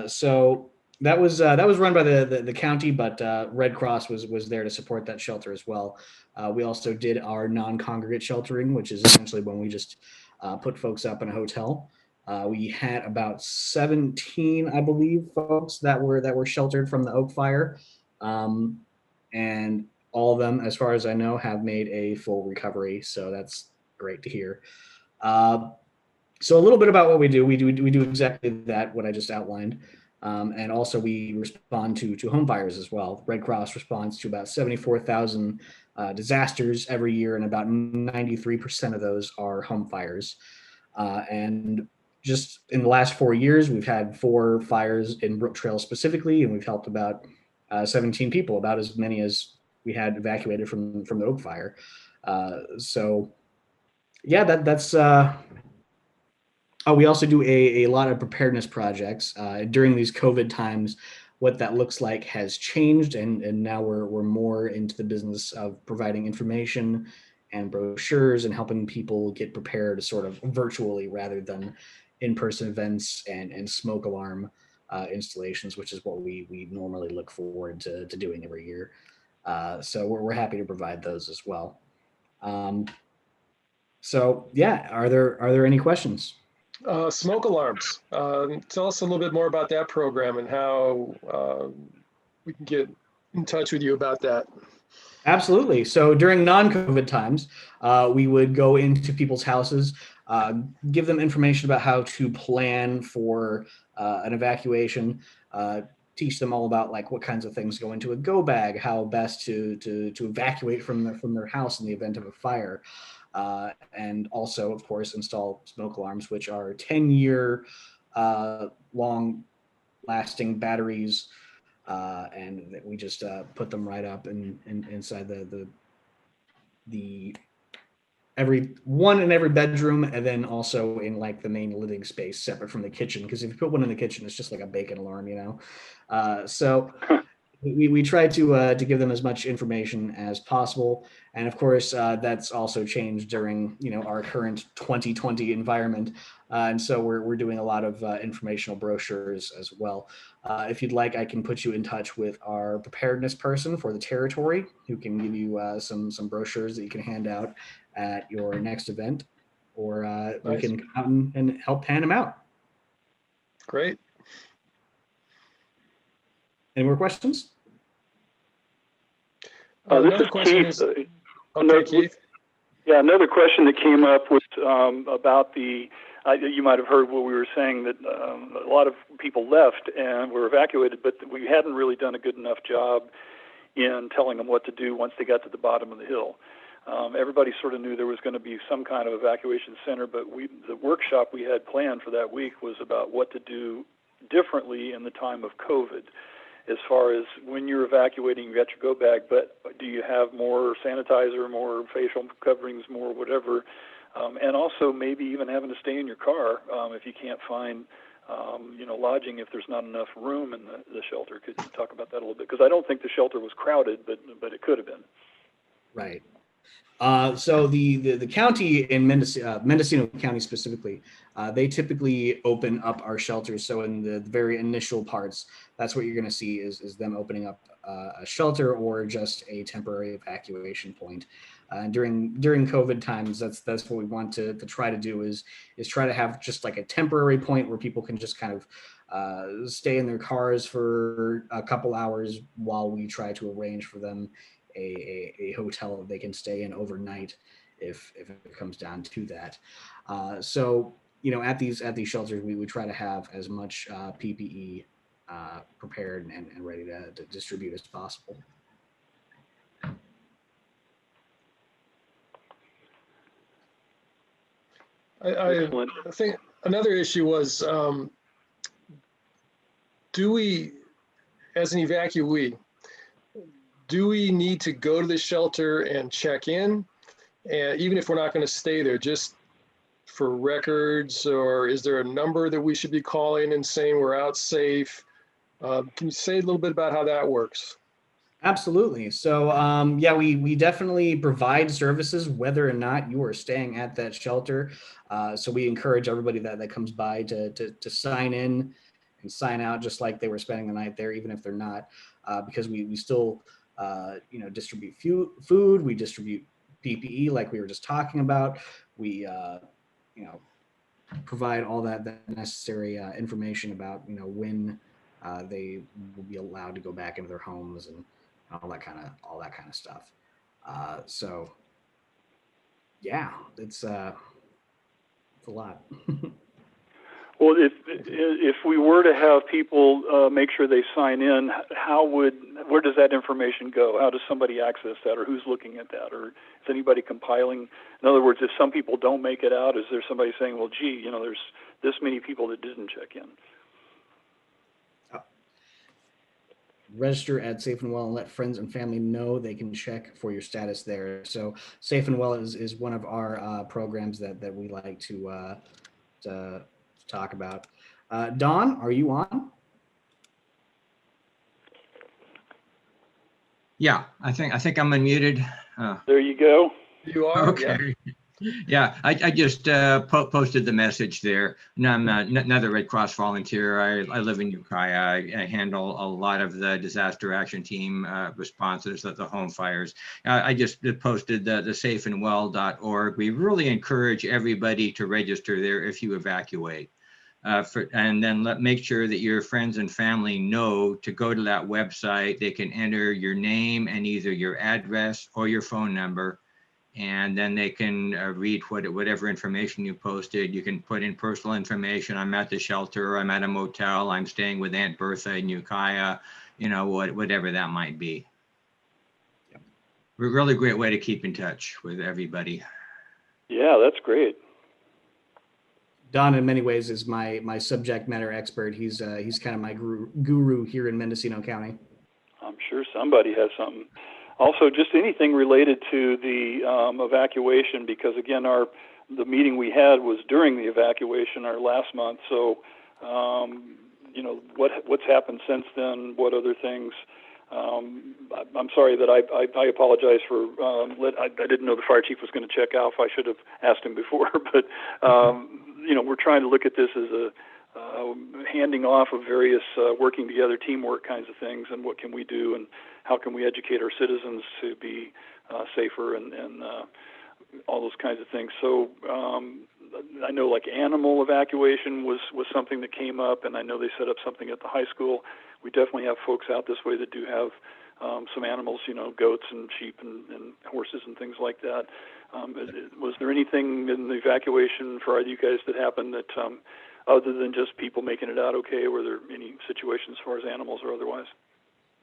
S7: So that was run by the county, but Red Cross was there to support that shelter as well. We also did our non-congregate sheltering, which is essentially when we just put folks up in a hotel. We had about 17, I believe, folks that were sheltered from the Oak Fire, and all of them, as far as I know, have made a full recovery. So that's great to hear. So a little bit about what we do. We do exactly that, what I just outlined. And also we respond to home fires as well. Red Cross responds to about 74,000 disasters every year, and about 93% of those are home fires. And just in the last 4 years, we've had 4 fires in Brooktrails specifically, and we've helped about 17 people, about as many as we had evacuated from the Oak Fire. So yeah, that's We also do a lot of preparedness projects during these COVID times. What that looks like has changed, and now we're more into the business of providing information and brochures and helping people get prepared sort of virtually rather than in-person events and smoke alarm installations, which is what we normally look forward to doing every year. So we're happy to provide those as well. So yeah, are there any questions?
S2: Smoke alarms. Tell us a little bit more about that program and how we can get in touch with you about that.
S7: Absolutely. So during non-COVID times, we would go into people's houses, give them information about how to plan for an evacuation, teach them all about like what kinds of things go into a go bag, how best to evacuate from their house in the event of a fire. And also, of course, install smoke alarms, which are 10-year long lasting batteries. And we just put them right up inside the every one in every bedroom, and then also in like the main living space separate from the kitchen. Because if you put one in the kitchen, it's just like a bacon alarm, you know. So we try to give them as much information as possible, and of course that's also changed during our current 2020 environment, and so we're doing a lot of informational brochures as well. If you'd like, I can put you in touch with our preparedness person for the territory, who can give you some brochures that you can hand out at your next event, or we
S2: Nice.
S7: can come out and help hand them out.
S2: Great.
S7: Any more questions?
S2: Another question
S1: Keith.
S2: is, okay, Keith.
S1: Yeah, another question that came up was about the, you might have heard what we were saying, that a lot of people left and were evacuated, but we hadn't really done a good enough job in telling them what to do once they got to the bottom of the hill. Everybody sort of knew there was going to be some kind of evacuation center, but the workshop we had planned for that week was about what to do differently in the time of COVID. As far as when you're evacuating, you got your go bag, but do you have more sanitizer, more facial coverings, more whatever, and also maybe even having to stay in your car if you can't find, lodging if there's not enough room in the shelter. Could you talk about that a little bit? Because I don't think the shelter was crowded, but it could have been.
S7: Right. So the county in Mendocino County specifically, they typically open up our shelters. So in the very initial parts, that's what you're going to see is them opening up a shelter or just a temporary evacuation point. During COVID times, that's what we want to try to do is try to have just like a temporary point where people can just kind of stay in their cars for a couple hours while we try to arrange for them a hotel that they can stay in overnight if it comes down to that. So at these shelters, we would try to have as much PPE prepared and ready to distribute as possible.
S2: I think another issue was, do we, as an evacuee, do we need to go to the shelter and check in, and even if we're not going to stay there, just for records, or is there a number that we should be calling and saying we're out safe? Can you say a little bit about how that works?
S7: Absolutely. So yeah, we definitely provide services whether or not you are staying at that shelter. So we encourage everybody that comes by to sign in and sign out just like they were spending the night there, even if they're not, because we still distribute food, we distribute PPE like we were just talking about. We provide all that necessary information about when they will be allowed to go back into their homes and all that kind of stuff. So yeah, it's a lot.
S1: Well, if we were to have people make sure they sign in, where does that information go? How does somebody access that, or who's looking at that, or is anybody compiling? In other words, if some people don't make it out, is there somebody saying, well, gee, there's this many people that didn't check in?
S7: Register at Safe and Well and let friends and family know they can check for your status there. So Safe and Well is one of our programs that we like to talk about. Don, are you on?
S8: Yeah, I think I'm unmuted.
S1: There you go.
S2: You are?
S8: Okay. Yeah, I just posted the message there. No, I'm another Red Cross volunteer. I live in Ukiah. I handle a lot of the disaster action team responses at the home fires. I just posted the safeandwell.org. We really encourage everybody to register there if you evacuate. And then make sure that your friends and family know to go to that website. They can enter your name and either your address or your phone number. And then they can read whatever information you posted. You can put in personal information. I'm at the shelter, I'm at a motel, I'm staying with Aunt Bertha in Ukiah, whatever that might be. Yep. A really great way to keep in touch with everybody.
S1: Yeah, that's great.
S7: Don, in many ways, is my subject matter expert. He's kind of my guru here in Mendocino County.
S1: I'm sure somebody has something. Also, just anything related to the evacuation, because again, the meeting we had was during the evacuation, our last month. So, what's happened since then? What other things? I'm sorry that I apologize for. I didn't know the fire chief was going to check out. I should have asked him before, but we're trying to look at this as a handing off of various working together, teamwork kinds of things, and what can we do, and how can we educate our citizens to be safer, and all those kinds of things. So I know like animal evacuation was something that came up, and I know they set up something at the high school. We definitely have folks out this way that do have some animals, goats and sheep and horses and things like that. Was there anything in the evacuation for you guys that happened that other than just people making it out okay? Were there any situations as far as animals or otherwise?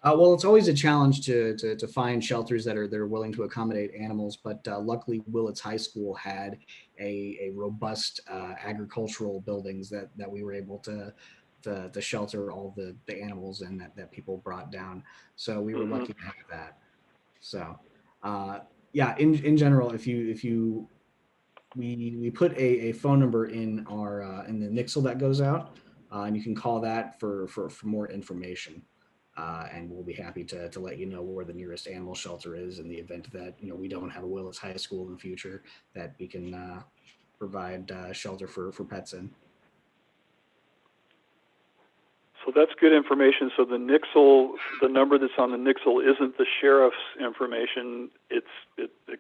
S7: Well, it's always a challenge to find shelters that are willing to accommodate animals, but luckily Willits High School had a robust agricultural buildings that we were able to shelter all the animals in that people brought down. So we were lucky to have that. So yeah, in general, we put a phone number in our in the nixle that goes out, and you can call that for more information. And we'll be happy to let you know where the nearest animal shelter is in the event that we don't have a Willits High School in the future, that we can provide shelter for pets in.
S1: So that's good information. So the nixle, the number that's on the nixle isn't the sheriff's information. It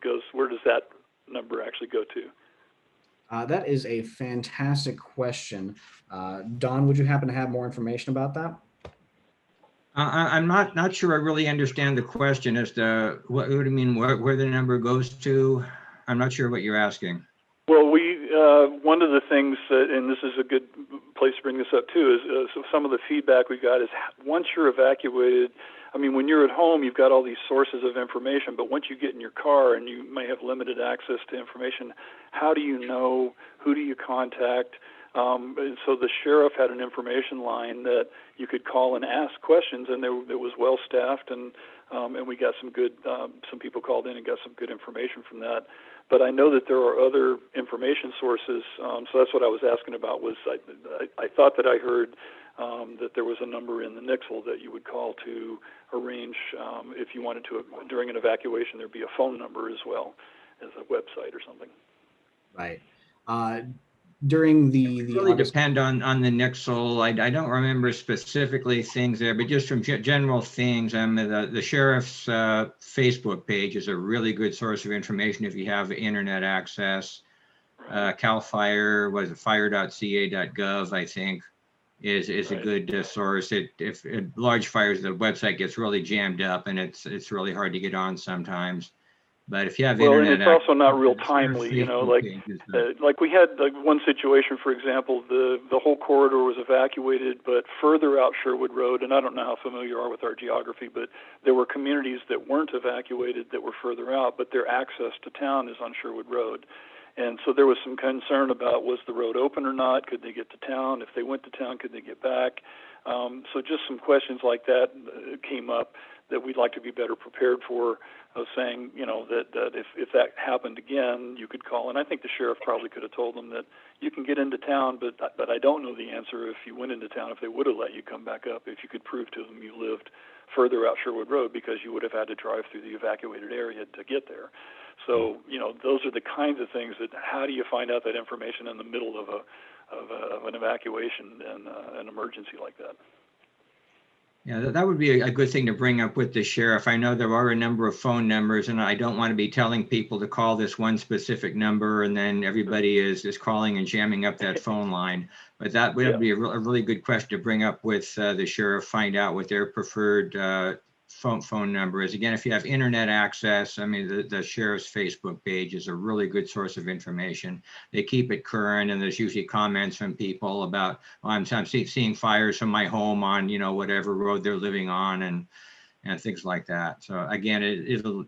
S1: goes. Where does that number actually go to?
S7: That is a fantastic question. Don, would you happen to have more information about that?
S8: I'm not sure I really understand the question as to what do you mean, where the number goes to. I'm not sure what you're asking.
S1: Well, one of the things, and this is a good place to bring this up too, is so some of the feedback we got is once you're evacuated, I mean, when you're at home, you've got all these sources of information, but once you get in your car and you may have limited access to information, how do you know? Who do you contact? And so the sheriff had an information line that you could call and ask questions, and it was well staffed, and we got some good. Some people called in and got some good information from that. But I know that there are other information sources, so that's what I was asking about. Was I thought that I heard that there was a number in the nixle that you would call to arrange if you wanted to during an evacuation. There'd be a phone number as well as a website or something.
S7: Right. During the
S8: really
S7: August...
S8: depend on the nixle. I don't remember specifically things there, but just from general things, the sheriff's Facebook page is a really good source of information if you have internet access. Cal Fire was fire.ca.gov, I think, is a good source. If large fires, the website gets really jammed up and it's really hard to get on sometimes. But if you have internet,
S1: and it's also not real timely, like we had one situation, for example, the whole corridor was evacuated, but further out Sherwood Road, and I don't know how familiar you are with our geography, but there were communities that weren't evacuated that were further out, but their access to town is on Sherwood Road. And so there was some concern about, was the road open or not? Could they get to town? If they went to town, could they get back? So just some questions like that came up. that we'd like to be better prepared for, saying, that if that happened again, you could call. And I think the sheriff probably could have told them that you can get into town, but I don't know the answer if you went into town, if they would have let you come back up, if you could prove to them you lived further out Sherwood Road, because you would have had to drive through the evacuated area to get there. So, those are the kinds of things that, how do you find out that information in the middle of an evacuation and an emergency like that?
S8: Yeah, that would be a good thing to bring up with the sheriff. I know there are a number of phone numbers, and I don't want to be telling people to call this one specific number and then everybody is calling and jamming up that phone line. But that would be a really good question to bring up with the sheriff, find out what their preferred phone number is. Again, if you have internet access, I mean, the sheriff's Facebook page is a really good source of information. They keep it current, and there's usually comments from people about, I'm seeing fires from my home on, whatever road they're living on, and things like that. So again, it'll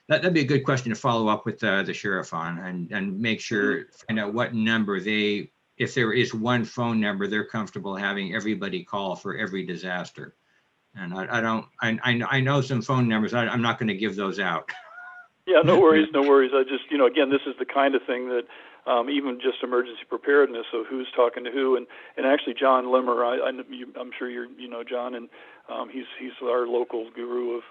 S8: that'd be a good question to follow up with the sheriff on, and make sure, find out what number if there is one phone number they're comfortable having everybody call for every disaster. And I know some phone numbers. I'm not going to give those out.
S1: Yeah, no worries. I just, again, this is the kind of thing that even just emergency preparedness. So who's talking to who? And actually, John Limmer, I'm sure you know John, and he's our local guru of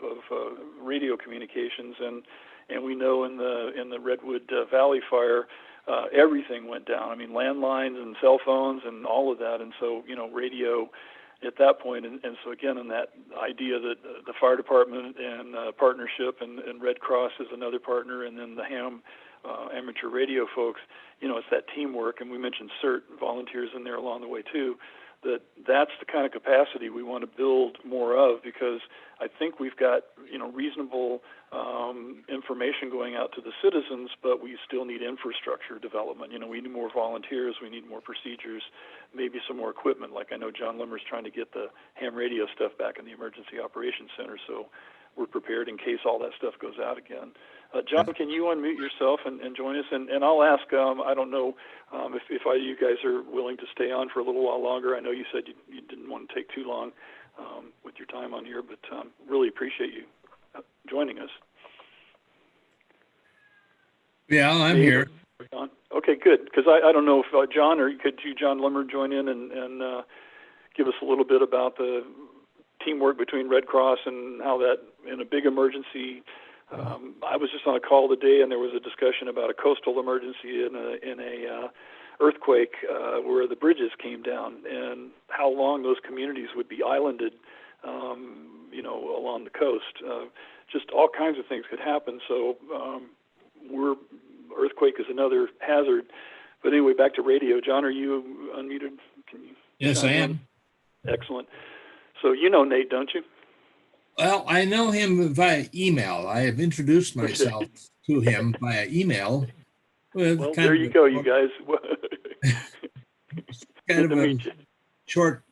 S1: radio communications. And we know in the Redwood Valley fire, everything went down. I mean, landlines and cell phones and all of that. And so, radio at that point, and so again, in that idea that the fire department and partnership and Red Cross is another partner, and then the ham amateur radio folks, it's that teamwork. And we mentioned CERT volunteers in there along the way too. That's the kind of capacity we want to build more of, because I think we've got reasonable information going out to the citizens, but we still need infrastructure development. We need more volunteers, we need more procedures, maybe some more equipment. Like I know John Limmer's trying to get the ham radio stuff back in the Emergency Operations Center, so we're prepared in case all that stuff goes out again. John, can you unmute yourself and join us? And I'll ask, I don't know if you guys are willing to stay on for a little while longer. I know you said you didn't want to take too long with your time on here, but really appreciate you joining us.
S9: Yeah, I'm here.
S1: Okay, good. Because I don't know if John, or could you, John Limmer, join in and give us a little bit about the teamwork between Red Cross and how that, in a big emergency, I was just on a call today, and there was a discussion about a coastal emergency in a earthquake where the bridges came down, and how long those communities would be islanded, along the coast. Just all kinds of things could happen. So earthquake is another hazard. But anyway, back to radio. John, are you unmuted? Can you?
S9: Yes, I am.
S1: Excellent. So you know Nate, don't you?
S9: Well, I know him via email. I have introduced myself to him via email.
S1: Well, there you go, you guys.
S9: Kind of a short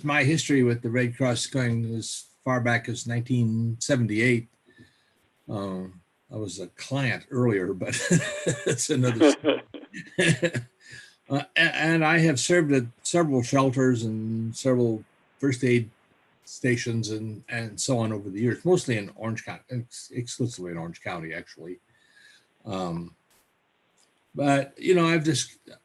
S9: my history with the Red Cross going as far back as 1978. I was a client earlier, but it's another story. And I have served at several shelters and several first aid stations and so on over the years, mostly in Orange County, exclusively in Orange County, actually. But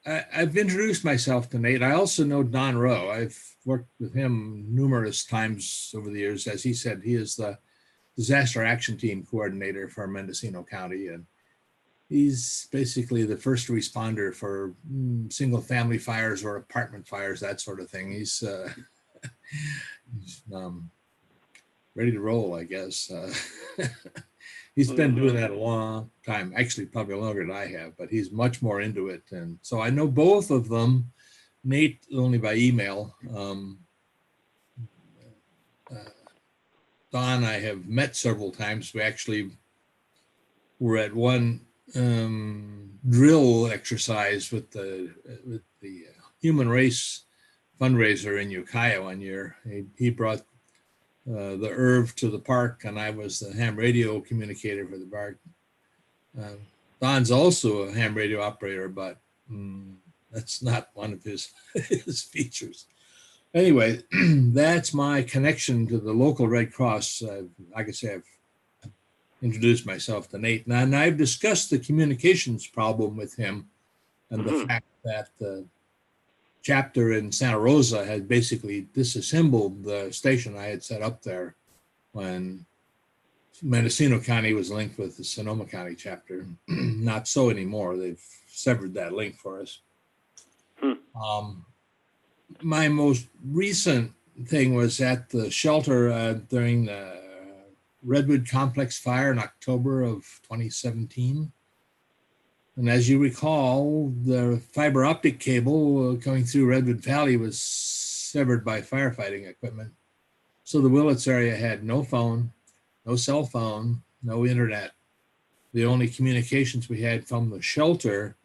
S9: I've introduced myself to Nate. I also know Don Rowe. I've worked with him numerous times over the years. As he said, he is the disaster action team coordinator for Mendocino County, and he's basically the first responder for single family fires or apartment fires, that sort of thing. He's ready to roll, I guess. He's been doing that a long time, actually probably longer than I have, but he's much more into it. And so I know both of them. Nate only by email. Don I have met several times. We actually were at one drill exercise with the Human Race fundraiser in Ukiah one year. He brought the IRV to the park, and I was the ham radio communicator for the park. Don's also a ham radio operator, but that's not one of his features. Anyway, that's my connection to the local Red Cross. Like I say, I've introduced myself to Nate, and I've discussed the communications problem with him and the fact that the chapter in Santa Rosa had basically disassembled the station I had set up there when Mendocino County was linked with the Sonoma County chapter. Not so anymore. They've severed that link for us. My most recent thing was at the shelter during the Redwood Complex fire in October of 2017. And as you recall, the fiber optic cable coming through Redwood Valley was severed by firefighting equipment. So the Willits area had no phone, no cell phone, no internet. The only communications we had from the shelter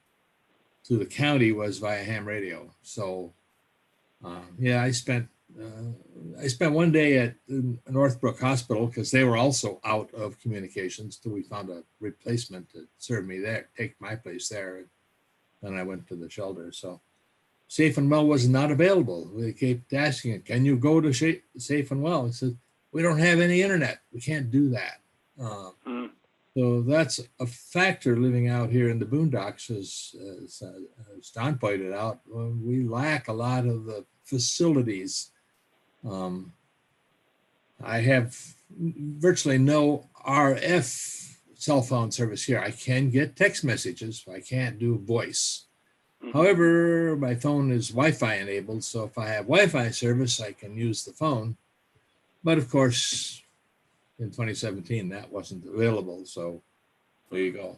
S9: to the county was via ham radio. So yeah, I spent one day at Northbrook Hospital because they were also out of communications till we found a replacement to serve me there, take my place there. And then I went to the shelter. So Safe and Well was not available. We kept asking it, can you go to Safe and Well? I said, we don't have any internet. We can't do that. So that's a factor living out here in the boondocks, as Don pointed out. We lack a lot of the facilities. I have virtually no RF cell phone service here. I can get text messages. I can't do voice. However, my phone is Wi-Fi enabled, so if I have Wi-Fi service, I can use the phone. But of course, in 2017, that wasn't available, so there you go.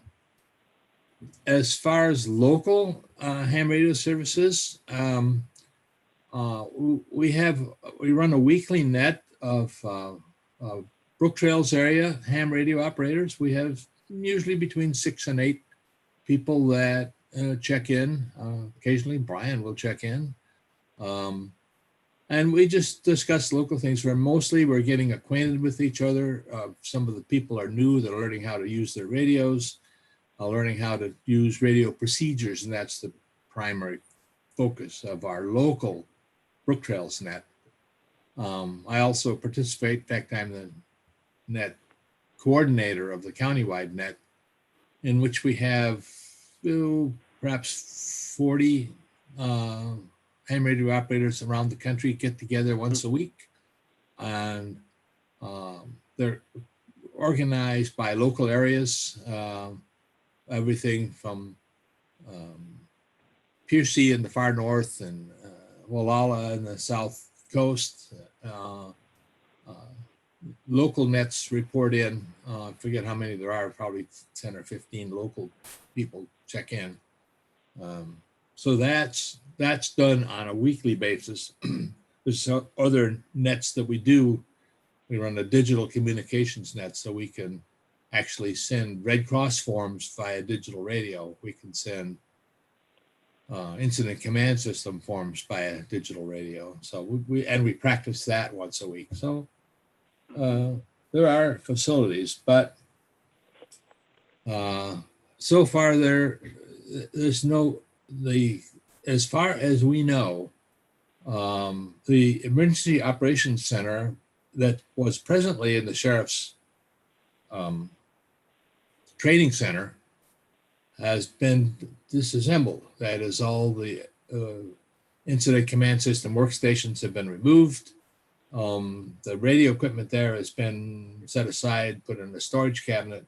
S9: As far as local ham radio services, we run a weekly net of Brooktrails area ham radio operators. We have usually between 6 and 8 people that check in. Occasionally, Brian will check in. And we just discuss local things where mostly we're getting acquainted with each other. Some of the people are new. They're learning how to use their radios, learning how to use radio procedures, and that's the primary focus of our local Brooktrails net. I also participate, in fact, I'm the net coordinator of the countywide net, in which we have perhaps 40 ham radio operators around the country get together once a week, and they're organized by local areas, everything from Piercy in the far north and Wallala in the south coast. Local nets report in. I forget how many there are, probably 10 or 15 local people check in. So that's done on a weekly basis. There's other nets that we do. We run a digital communications net, so we can actually send Red Cross forms via digital radio. We can send incident command system forms via digital radio. So we practice that once a week. So there are facilities, but so far there's no, as far as we know, the Emergency Operations Center that was presently in the Sheriff's Training Center has been disassembled. That is, all the incident command system workstations have been removed. The radio equipment there has been set aside, put in a storage cabinet.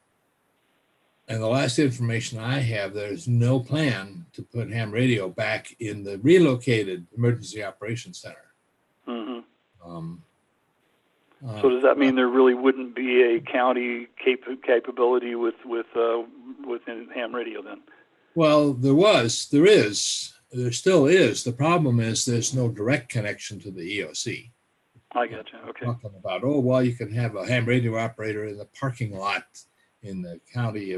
S9: And the last information I have, there's no plan to put ham radio back in the relocated Emergency Operations Center.
S1: So does that mean there really wouldn't be a county capability with ham radio then?
S9: Well, there still is. The problem is there's no direct connection to the EOC.
S1: I gotcha. Okay.
S9: Talking about, you can have a ham radio operator in the parking lot in the county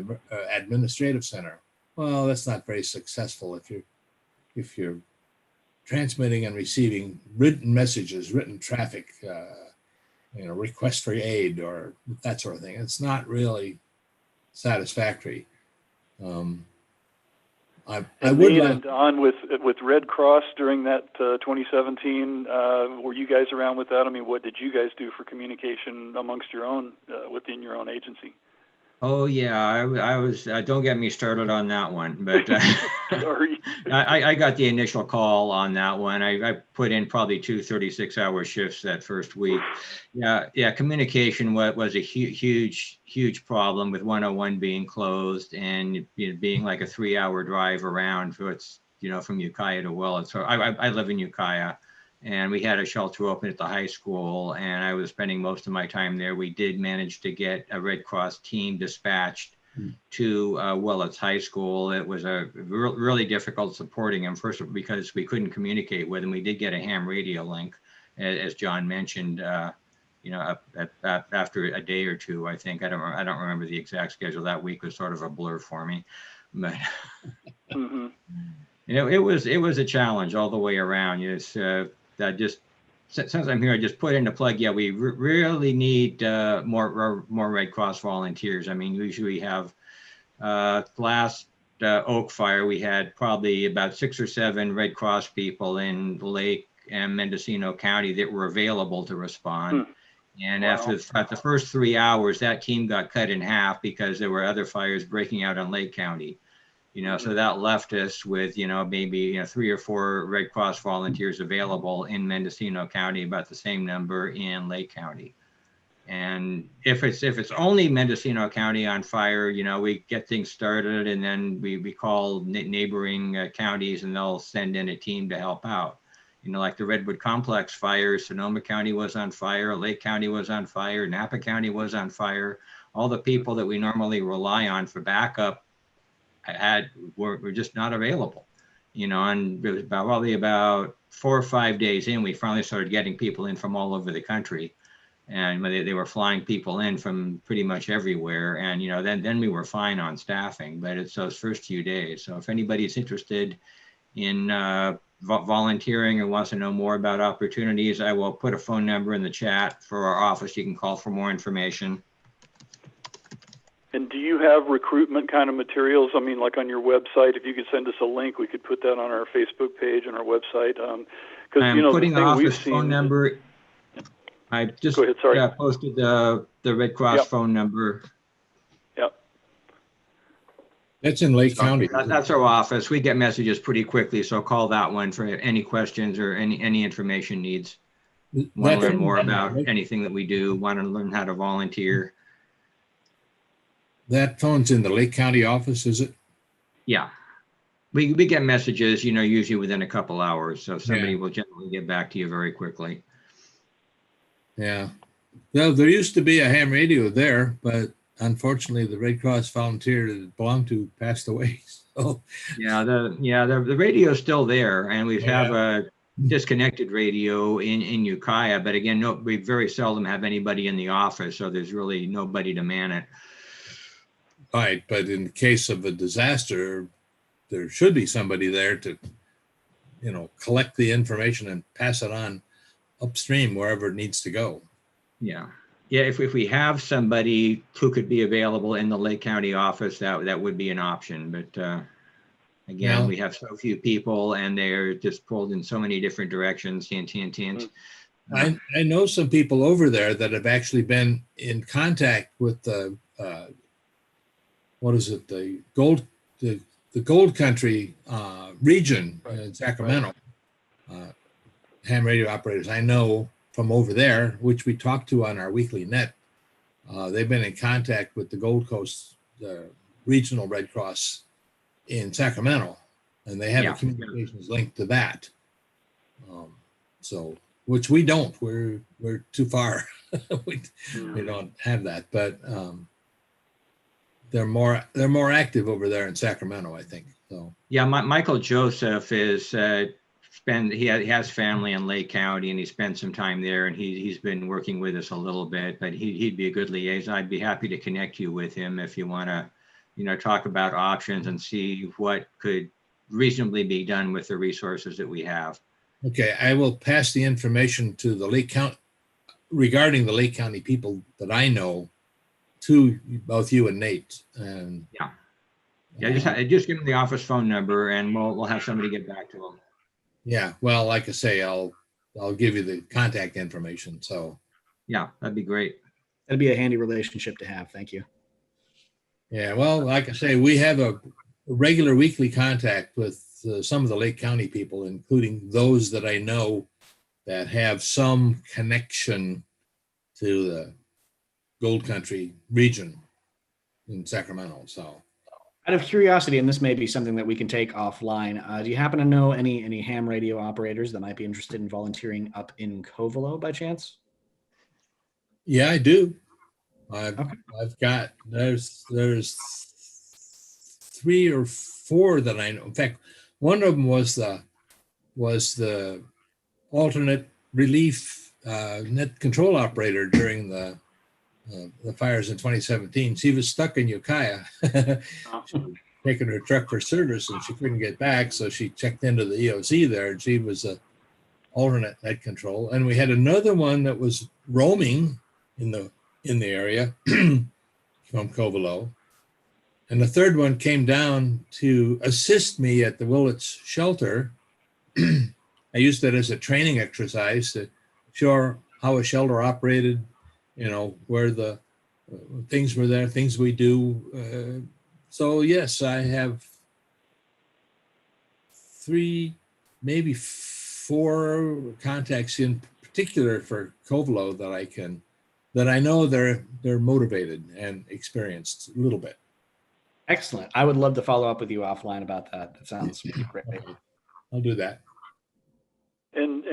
S9: administrative center. Well, that's not very successful if you're transmitting and receiving written messages, written traffic, request for aid or that sort of thing. It's not really satisfactory. I
S1: And
S9: would
S1: Maine
S9: like,
S1: and Don with Red Cross during that 2017, were you guys around with that? I mean, what did you guys do for communication amongst your own, within your own agency?
S8: Oh yeah, I was. Don't get me started on that one, but
S1: Sorry.
S8: I got the initial call on that one. I put in probably 2 36-hour shifts that first week. Yeah. Communication was a huge problem with 101 being closed and being like a 3-hour drive around. So it's from Ukiah to Willits. So I live in Ukiah. And we had a shelter open at the high school, and I was spending most of my time there. We did manage to get a Red Cross team dispatched to Willits High School. It was a really difficult supporting them, first because we couldn't communicate with them. We did get a ham radio link, as John mentioned. After a day or two, I think. I don't remember the exact schedule. That week was sort of a blur for me, but.
S1: Mm-hmm.
S8: It was a challenge all the way around. Yes, that just since I'm here, I just put in a plug. Yeah, we really need more Red Cross volunteers. I mean, usually we have last Oak Fire, we had probably about 6 or 7 Red Cross people in Lake and Mendocino County that were available to respond. And
S1: Wow.
S8: after the first 3 hours, that team got cut in half because there were other fires breaking out in Lake County. So that left us with, maybe 3 or 4 Red Cross volunteers available in Mendocino County, about the same number in Lake County. And if it's only Mendocino County on fire, we get things started, and then we call neighboring counties, and they'll send in a team to help out. Like the Redwood Complex fire, Sonoma County was on fire, Lake County was on fire, Napa County was on fire. All the people that we normally rely on for backup were just not available, and it was probably about 4 or 5 days in, we finally started getting people in from all over the country, and they were flying people in from pretty much everywhere, and then we were fine on staffing, but it's those first few days. So if anybody's interested in volunteering or wants to know more about opportunities, I will put a phone number in the chat for our office. You can call for more information.
S1: And do you have recruitment kind of materials? I mean, like on your website, if you could send us a link, we could put that on our Facebook page and our website. Because
S8: I'm putting the office phone number. I just
S1: Go ahead, sorry.
S8: Posted the Red Cross phone number.
S1: Yep.
S9: that's in Lake County.
S8: That's our office. We get messages pretty quickly, so call that one for any questions or any information needs. Want to learn more about anything that we do, want to learn how to volunteer.
S9: That phone's in the Lake County office, is it?
S8: Yeah. We get messages, usually within a couple hours. So somebody will generally get back to you very quickly.
S9: Yeah. Well, there used to be a ham radio there, but unfortunately the Red Cross volunteer that it belonged to passed away. So
S8: the radio is still there, and we have a disconnected radio in Ukiah, but again, we very seldom have anybody in the office, so there's really nobody to man it.
S9: Right, but in the case of a disaster, there should be somebody there to, collect the information and pass it on upstream wherever it needs to go.
S8: Yeah. If we have somebody who could be available in the Lake County office, that would be an option. But again, we have so few people, and they're just pulled in so many different directions. Hint.
S9: I know some people over there that have actually been in contact with the the Gold Country region in Sacramento. Ham radio operators I know from over there, which we talk to on our weekly net. They've been in contact with the Gold Coast Regional Red Cross in Sacramento, and they have a communications link to that. So, which we don't. We're too far. we don't have that, but they're more active over there in Sacramento, I think. So
S8: yeah, Michael Joseph is he has family in Lake County, and he spent some time there, and he's been working with us a little bit, but he'd be a good liaison. I'd be happy to connect you with him if you want to talk about options and see what could reasonably be done with the resources that we have.
S9: Okay, I will pass the information to the Lake County regarding the Lake County people that I know to both you and Nate. And
S8: Yeah, just give them the office phone number and we'll have somebody get back to them.
S9: Yeah, well, like I say, I'll give you the contact information. So
S8: Yeah, that'd be great.
S7: That'd be a handy relationship to have. Thank you.
S9: yeah, well, like I say, we have a regular weekly contact with some of the Lake County people, including those that I know that have some connection to the Gold Country region in Sacramento. So
S7: Out of curiosity, and this may be something that we can take offline, do you happen to know any ham radio operators that might be interested in volunteering up in Covelo by chance?
S9: yeah, I do.
S7: Okay.
S9: I've got there's 3 or 4 that I know. In fact, one of them was the alternate relief net control operator during the fires in 2017. She was stuck in Ukiah. She was taking her truck for service and she couldn't get back, so she checked into the EOC there, and she was a alternate net control. And we had another one that was roaming in the area from Covelo. And the third one came down to assist me at the Willits shelter. I used that as a training exercise to show how a shelter operated, where the things were there, things we do. So yes, I have 3, maybe 4 contacts in particular for Covelo that I know they're motivated and experienced a little bit.
S7: Excellent. I would love to follow up with you offline about that. That sounds great.
S9: I'll do that.
S1: And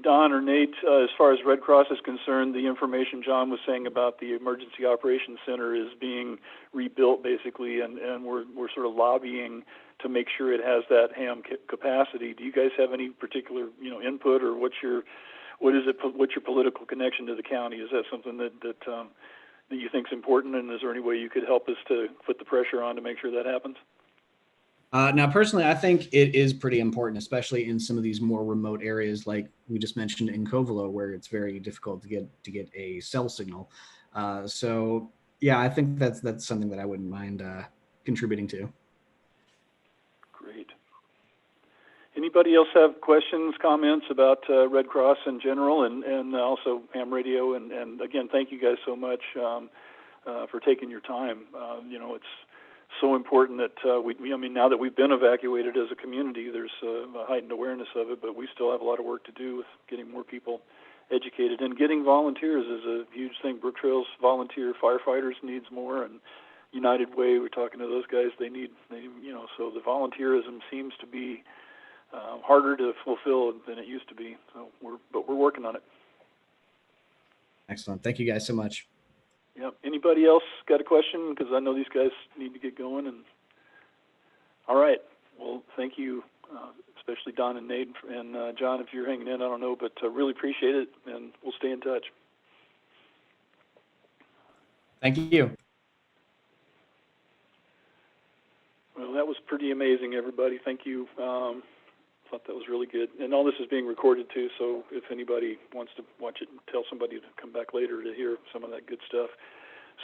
S1: Don or Nate, as far as Red Cross is concerned, the information John was saying about the Emergency Operations Center is being rebuilt basically, and we're sort of lobbying to make sure it has that ham capacity. Do you guys have any particular input, or what's your political connection to the county? Is that something that you think is important, and is there any way you could help us to put the pressure on to make sure that happens?
S7: Now, personally, I think it is pretty important, especially in some of these more remote areas, like we just mentioned in Covelo, where it's very difficult to get a cell signal. So, yeah, I think that's something that I wouldn't mind contributing to.
S1: Great. Anybody else have questions, comments about Red Cross in general, and also ham radio? And again, thank you guys so much for taking your time. It's so important that now that we've been evacuated as a community, there's a heightened awareness of it, but we still have a lot of work to do with getting more people educated, and getting volunteers is a huge thing. Brooktrails volunteer firefighters needs more, and United Way, we're talking to those guys, they so the volunteerism seems to be harder to fulfill than it used to be. So we're working on it.
S7: Excellent. Thank you guys so much.
S1: Yep. Anybody else got a question? Because I know these guys need to get going. And all right. Well, thank you, especially Don and Nate and John, if you're hanging in. I don't know, but really appreciate it, and we'll stay in touch.
S7: Thank you.
S1: Well, that was pretty amazing, everybody. Thank you. Thought that was really good. And all this is being recorded, too, so if anybody wants to watch it, tell somebody to come back later to hear some of that good stuff.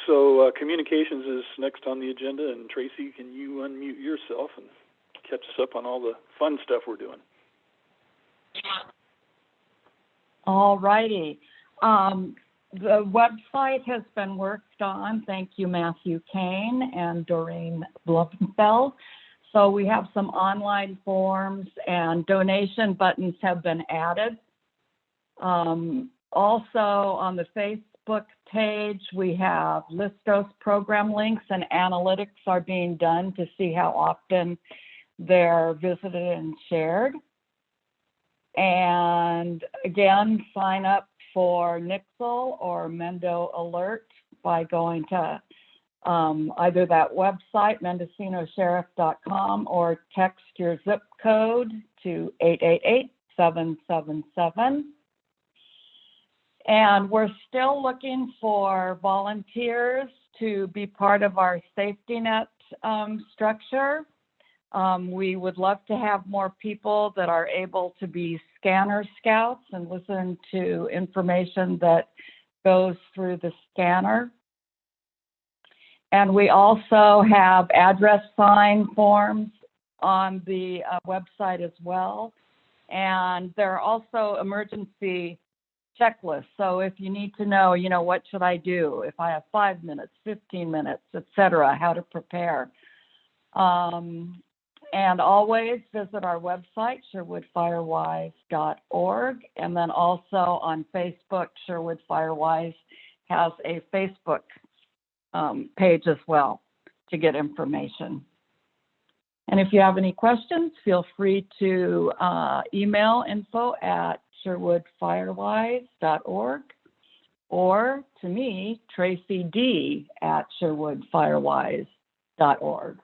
S1: So communications is next on the agenda, and Tracy, can you unmute yourself and catch us up on all the fun stuff we're doing?
S10: All righty. The website has been worked on. Thank you, Matthew Kane and Doreen Blumenfeld. So we have some online forms, and donation buttons have been added. Also on the Facebook page, we have Listos program links, and analytics are being done to see how often they're visited and shared. And again, sign up for Nixle or Mendo Alert by going to either that website, MendocinoSheriff.com, or text your zip code to 888-777. And we're still looking for volunteers to be part of our safety net structure. We would love to have more people that are able to be scanner scouts and listen to information that goes through the scanner. And we also have address sign forms on the website as well. And there are also emergency checklists. So if you need to know, what should I do if I have 5 minutes, 15 minutes, etc., how to prepare. And always visit our website, sherwoodfirewise.org. And then also on Facebook, Sherwood Firewise has a Facebook page as well to get information. And if you have any questions, feel free to email info@sherwoodfirewise.org or to me, Tracy D. @sherwoodfirewise.org.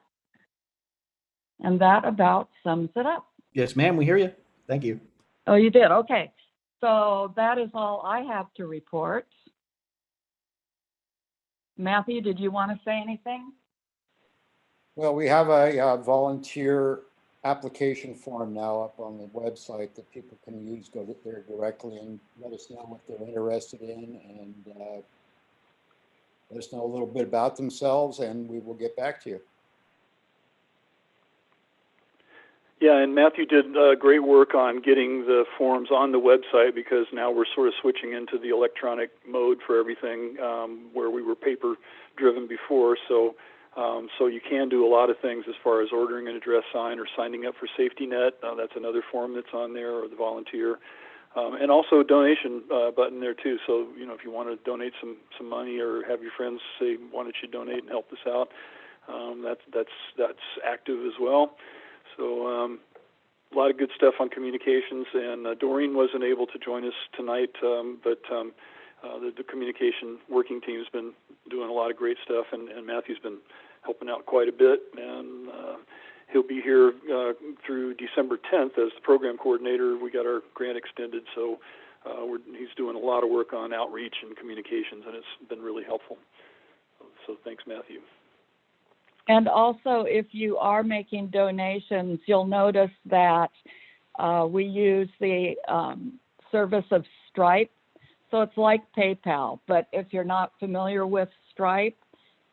S10: And that about sums it up.
S7: Yes, ma'am, we hear you. Thank you.
S10: Oh, you did? Okay. So that is all I have to report. Matthew, did you want to say anything?
S6: Well, we have a volunteer application form now up on the website that people can use. Go there directly and let us know what they're interested in, and let us know a little bit about themselves, and we will get back to you.
S1: Yeah, and Matthew did great work on getting the forms on the website, because now we're sort of switching into the electronic mode for everything, where we were paper-driven before. So you can do a lot of things as far as ordering an address sign or signing up for Safety Net. That's another form that's on there, or the volunteer. And also a donation button there too. So, if you want to donate some money, or have your friends say, why don't you donate and help us out, that's active as well. So a lot of good stuff on communications, and Doreen wasn't able to join us tonight, but the communication working team's been doing a lot of great stuff, and Matthew's been helping out quite a bit, and he'll be here through December 10th as the program coordinator. We got our grant extended, so he's doing a lot of work on outreach and communications, and it's been really helpful. So thanks, Matthew.
S10: And also, if you are making donations, you'll notice that we use the service of Stripe. So it's like PayPal, but if you're not familiar with Stripe,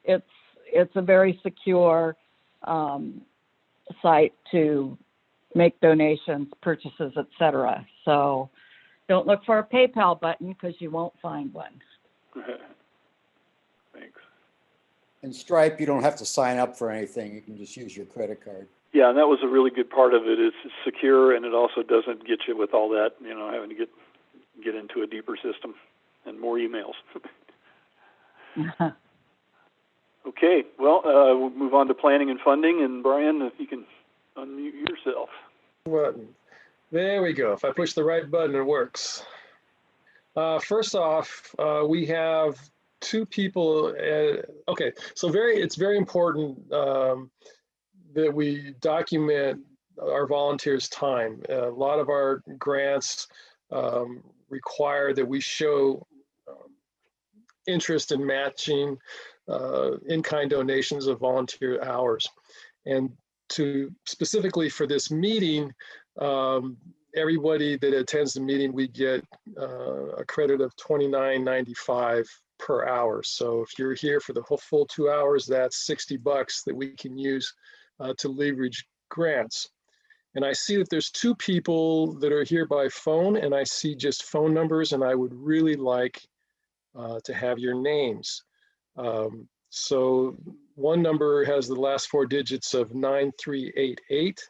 S10: it's a very secure site to make donations, purchases, etc. So don't look for a PayPal button, because you won't find one.
S1: Thanks.
S6: In Stripe, you don't have to sign up for anything. You can just use your credit card.
S1: Yeah, and that was a really good part of it. It's secure, and it also doesn't get you with all that, having to get into a deeper system and more emails. Okay, well, we'll move on to planning and funding. And Brian, if you can unmute yourself.
S2: Button. There we go. If I push the right button, it works. First off, we have two people. Okay, so it's very important that we document our volunteers' time. A lot of our grants require that we show interest in matching in-kind donations of volunteer hours. And specifically for this meeting, everybody that attends the meeting, we get a credit of $29.95 per hour. So if you're here for the whole full 2 hours, that's $60 that we can use to leverage grants. And I see that there's two people that are here by phone, and I see just phone numbers, and I would really like to have your names. So one number has the last four digits of 9388.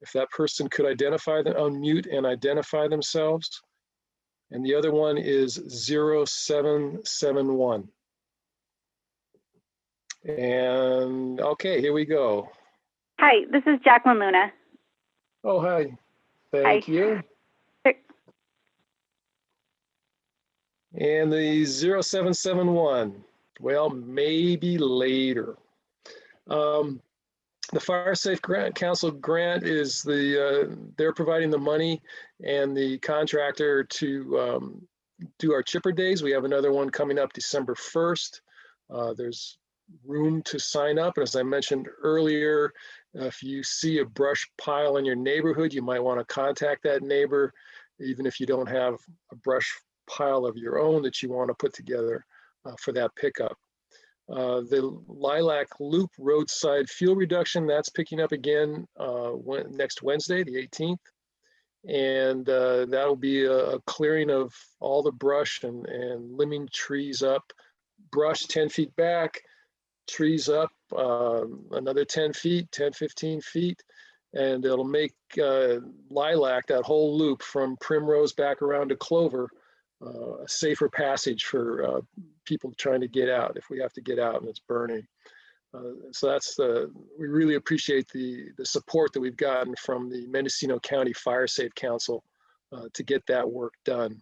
S2: If that person could unmute and identify themselves. And the other one is 0771. And okay, here we go.
S11: Hi, this is Jacqueline Luna.
S2: Oh, hi. Thank you. And the 0771, well, maybe later. The Fire Safe Grant Council grant is they're providing the money and the contractor to do our chipper days. We have another one coming up December 1st. There's room to sign up. And as I mentioned earlier, if you see a brush pile in your neighborhood, you might want to contact that neighbor, even if you don't have a brush pile of your own that you want to put together for that pickup. The Lilac Loop roadside fuel reduction, that's picking up again next Wednesday, the 18th. And that'll be a clearing of all the brush and limbing trees up, brush 10 feet back, trees up another 10 feet, 10, 15 feet. And it'll make Lilac, that whole loop from Primrose back around to Clover, a safer passage for people trying to get out if we have to get out and it's burning. So that's we really appreciate the support that we've gotten from the Mendocino County Fire Safe Council to get that work done.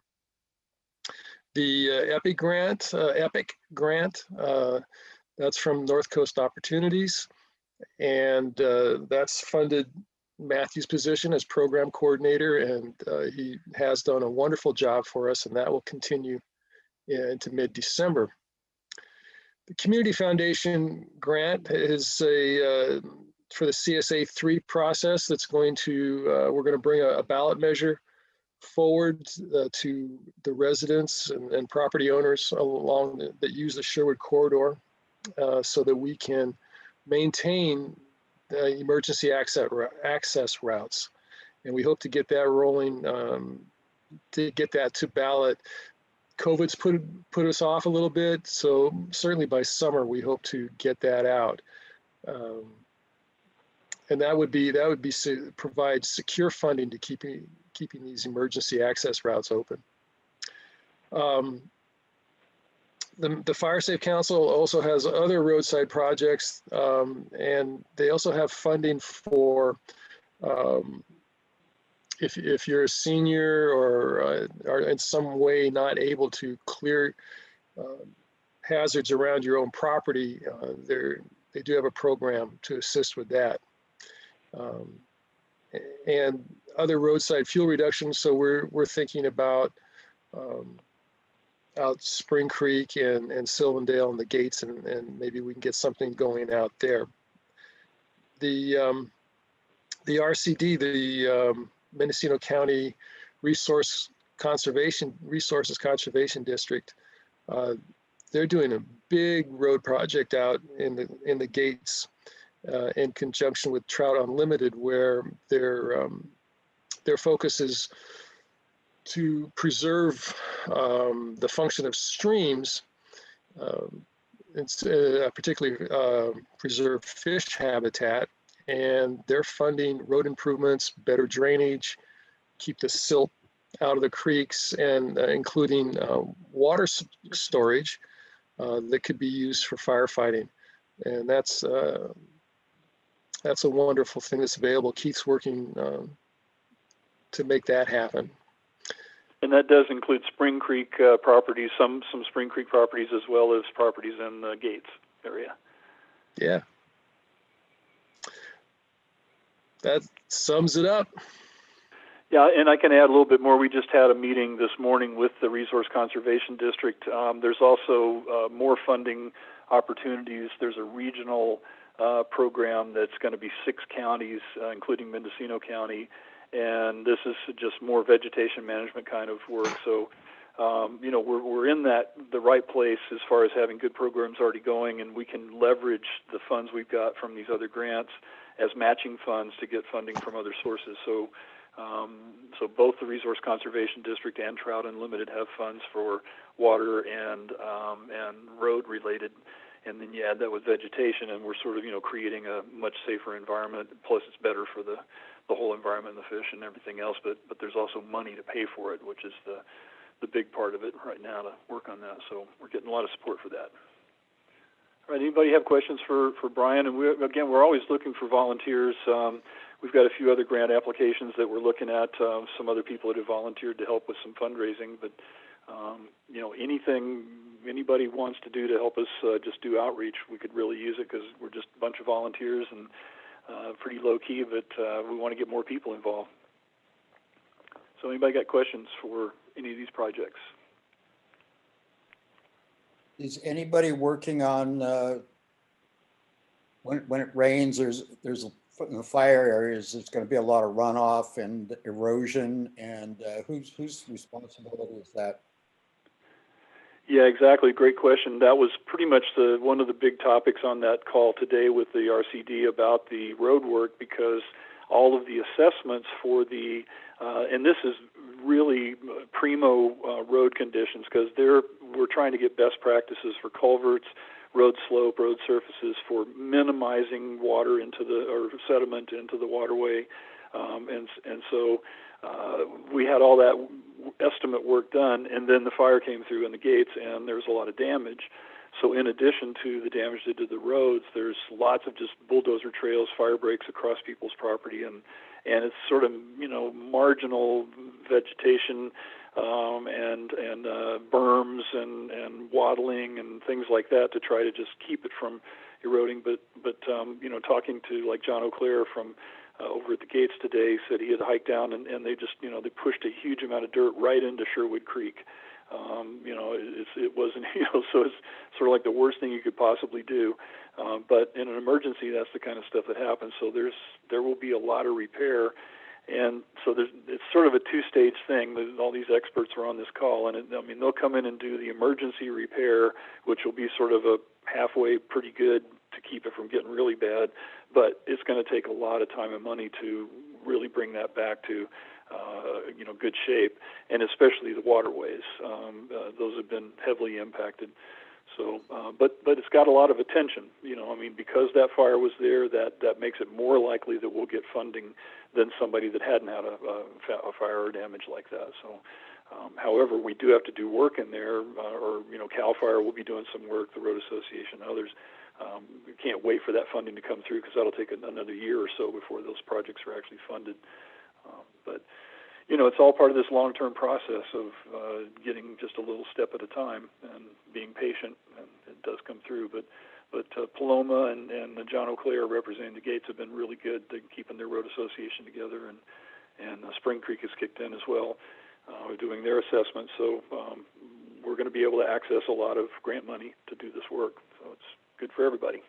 S2: The EPIC grant, that's from North Coast Opportunities, and that's funded Matthew's position as program coordinator, and he has done a wonderful job for us, and that will continue into mid-December. The Community Foundation grant is for the CSA 3 process that's going to, we're going to bring a ballot measure forward to the residents and property owners that use the Sherwood corridor so that we can maintain emergency access routes. And we hope to get that rolling, to get that to ballot. COVID's put us off a little bit, so certainly by summer we hope to get that out, and that would provide secure funding to keeping these emergency access routes open. The Fire Safe Council also has other roadside projects, and they also have funding for if you're a senior or are in some way not able to clear hazards around your own property, they do have a program to assist with that. And other roadside fuel reductions. So we're thinking about out Spring Creek and Sylvandale and the gates, and maybe we can get something going out there. The RCD, the Mendocino County Resources Conservation District, they're doing a big road project out in the gates in conjunction with Trout Unlimited, where their focus is to preserve the function of streams, particularly preserve fish habitat. And they're funding road improvements, better drainage, keep the silt out of the creeks, and including water storage that could be used for firefighting. And that's a wonderful thing that's available. Keith's working to make that happen.
S1: And that does include Spring Creek properties, some Spring Creek properties, as well as properties in the Gates area.
S2: Yeah. That sums it up.
S1: Yeah, and I can add a little bit more. We just had a meeting this morning with the Resource Conservation District. There's also more funding opportunities. There's a regional program that's going to be 6 counties, including Mendocino County, and this is just more vegetation management kind of work. So, we're in the right place as far as having good programs already going, and we can leverage the funds we've got from these other grants as matching funds to get funding from other sources. So both the Resource Conservation District and Trout Unlimited have funds for water and road related, and then you add that with vegetation, and we're sort of creating a much safer environment. Plus, it's better for the whole environment, the fish and everything else. But there's also money to pay for it, which is the big part of it right now to work on that. So we're getting a lot of support for that. All right, anybody have questions for Brian? And we're always looking for volunteers. We've got a few other grant applications that we're looking at, some other people that have volunteered to help with some fundraising. But, anything anybody wants to do to help us just do outreach, we could really use it, because we're just a bunch of volunteers and pretty low key, but we want to get more people involved. So anybody got questions for any of these projects?
S6: Is anybody working on when it rains? There's in the fire areas. There's going to be a lot of runoff and erosion, and whose responsibility is that?
S1: Yeah, exactly. Great question. That was pretty much one of the big topics on that call today with the RCD about the road work, because all of the assessments for and this is really primo road conditions, because we're trying to get best practices for culverts, road slope, road surfaces, for minimizing water or sediment into the waterway, and so we had all that estimate work done, and then the fire came through in the gates, and there's a lot of damage. So in addition to the damage they did to the roads, there's lots of just bulldozer trails, fire breaks across people's property, and it's sort of, marginal vegetation, and berms and wattling and things like that to try to just keep it from eroding. But talking to like John O'Clair from over at the gates today, said he had hiked down and they just, they pushed a huge amount of dirt right into Sherwood Creek. It wasn't, so it's sort of like the worst thing you could possibly do. But in an emergency, that's the kind of stuff that happens. So there will be a lot of repair. And so it's sort of a two-stage thing. All these experts are on this call, and they'll come in and do the emergency repair, which will be sort of a halfway pretty good to keep it from getting really bad. But it's going to take a lot of time and money to really bring that back to good shape, and especially the waterways. Those have been heavily impacted. So, but it's got a lot of attention. Because that fire was there, that makes it more likely that we'll get funding than somebody that hadn't had a fire or damage like that. So, however, we do have to do work in there, or CAL FIRE will be doing some work, the Road Association, others. We can't wait for that funding to come through, because that'll take another year or so before those projects are actually funded. But it's all part of this long-term process of getting just a little step at a time and being patient, and it does come through. But Paloma and John O'Clair representing the gates have been really good at keeping their road association together, and Spring Creek has kicked in as well. We're doing their assessment, so we're going to be able to access a lot of grant money to do this work. So it's good for everybody.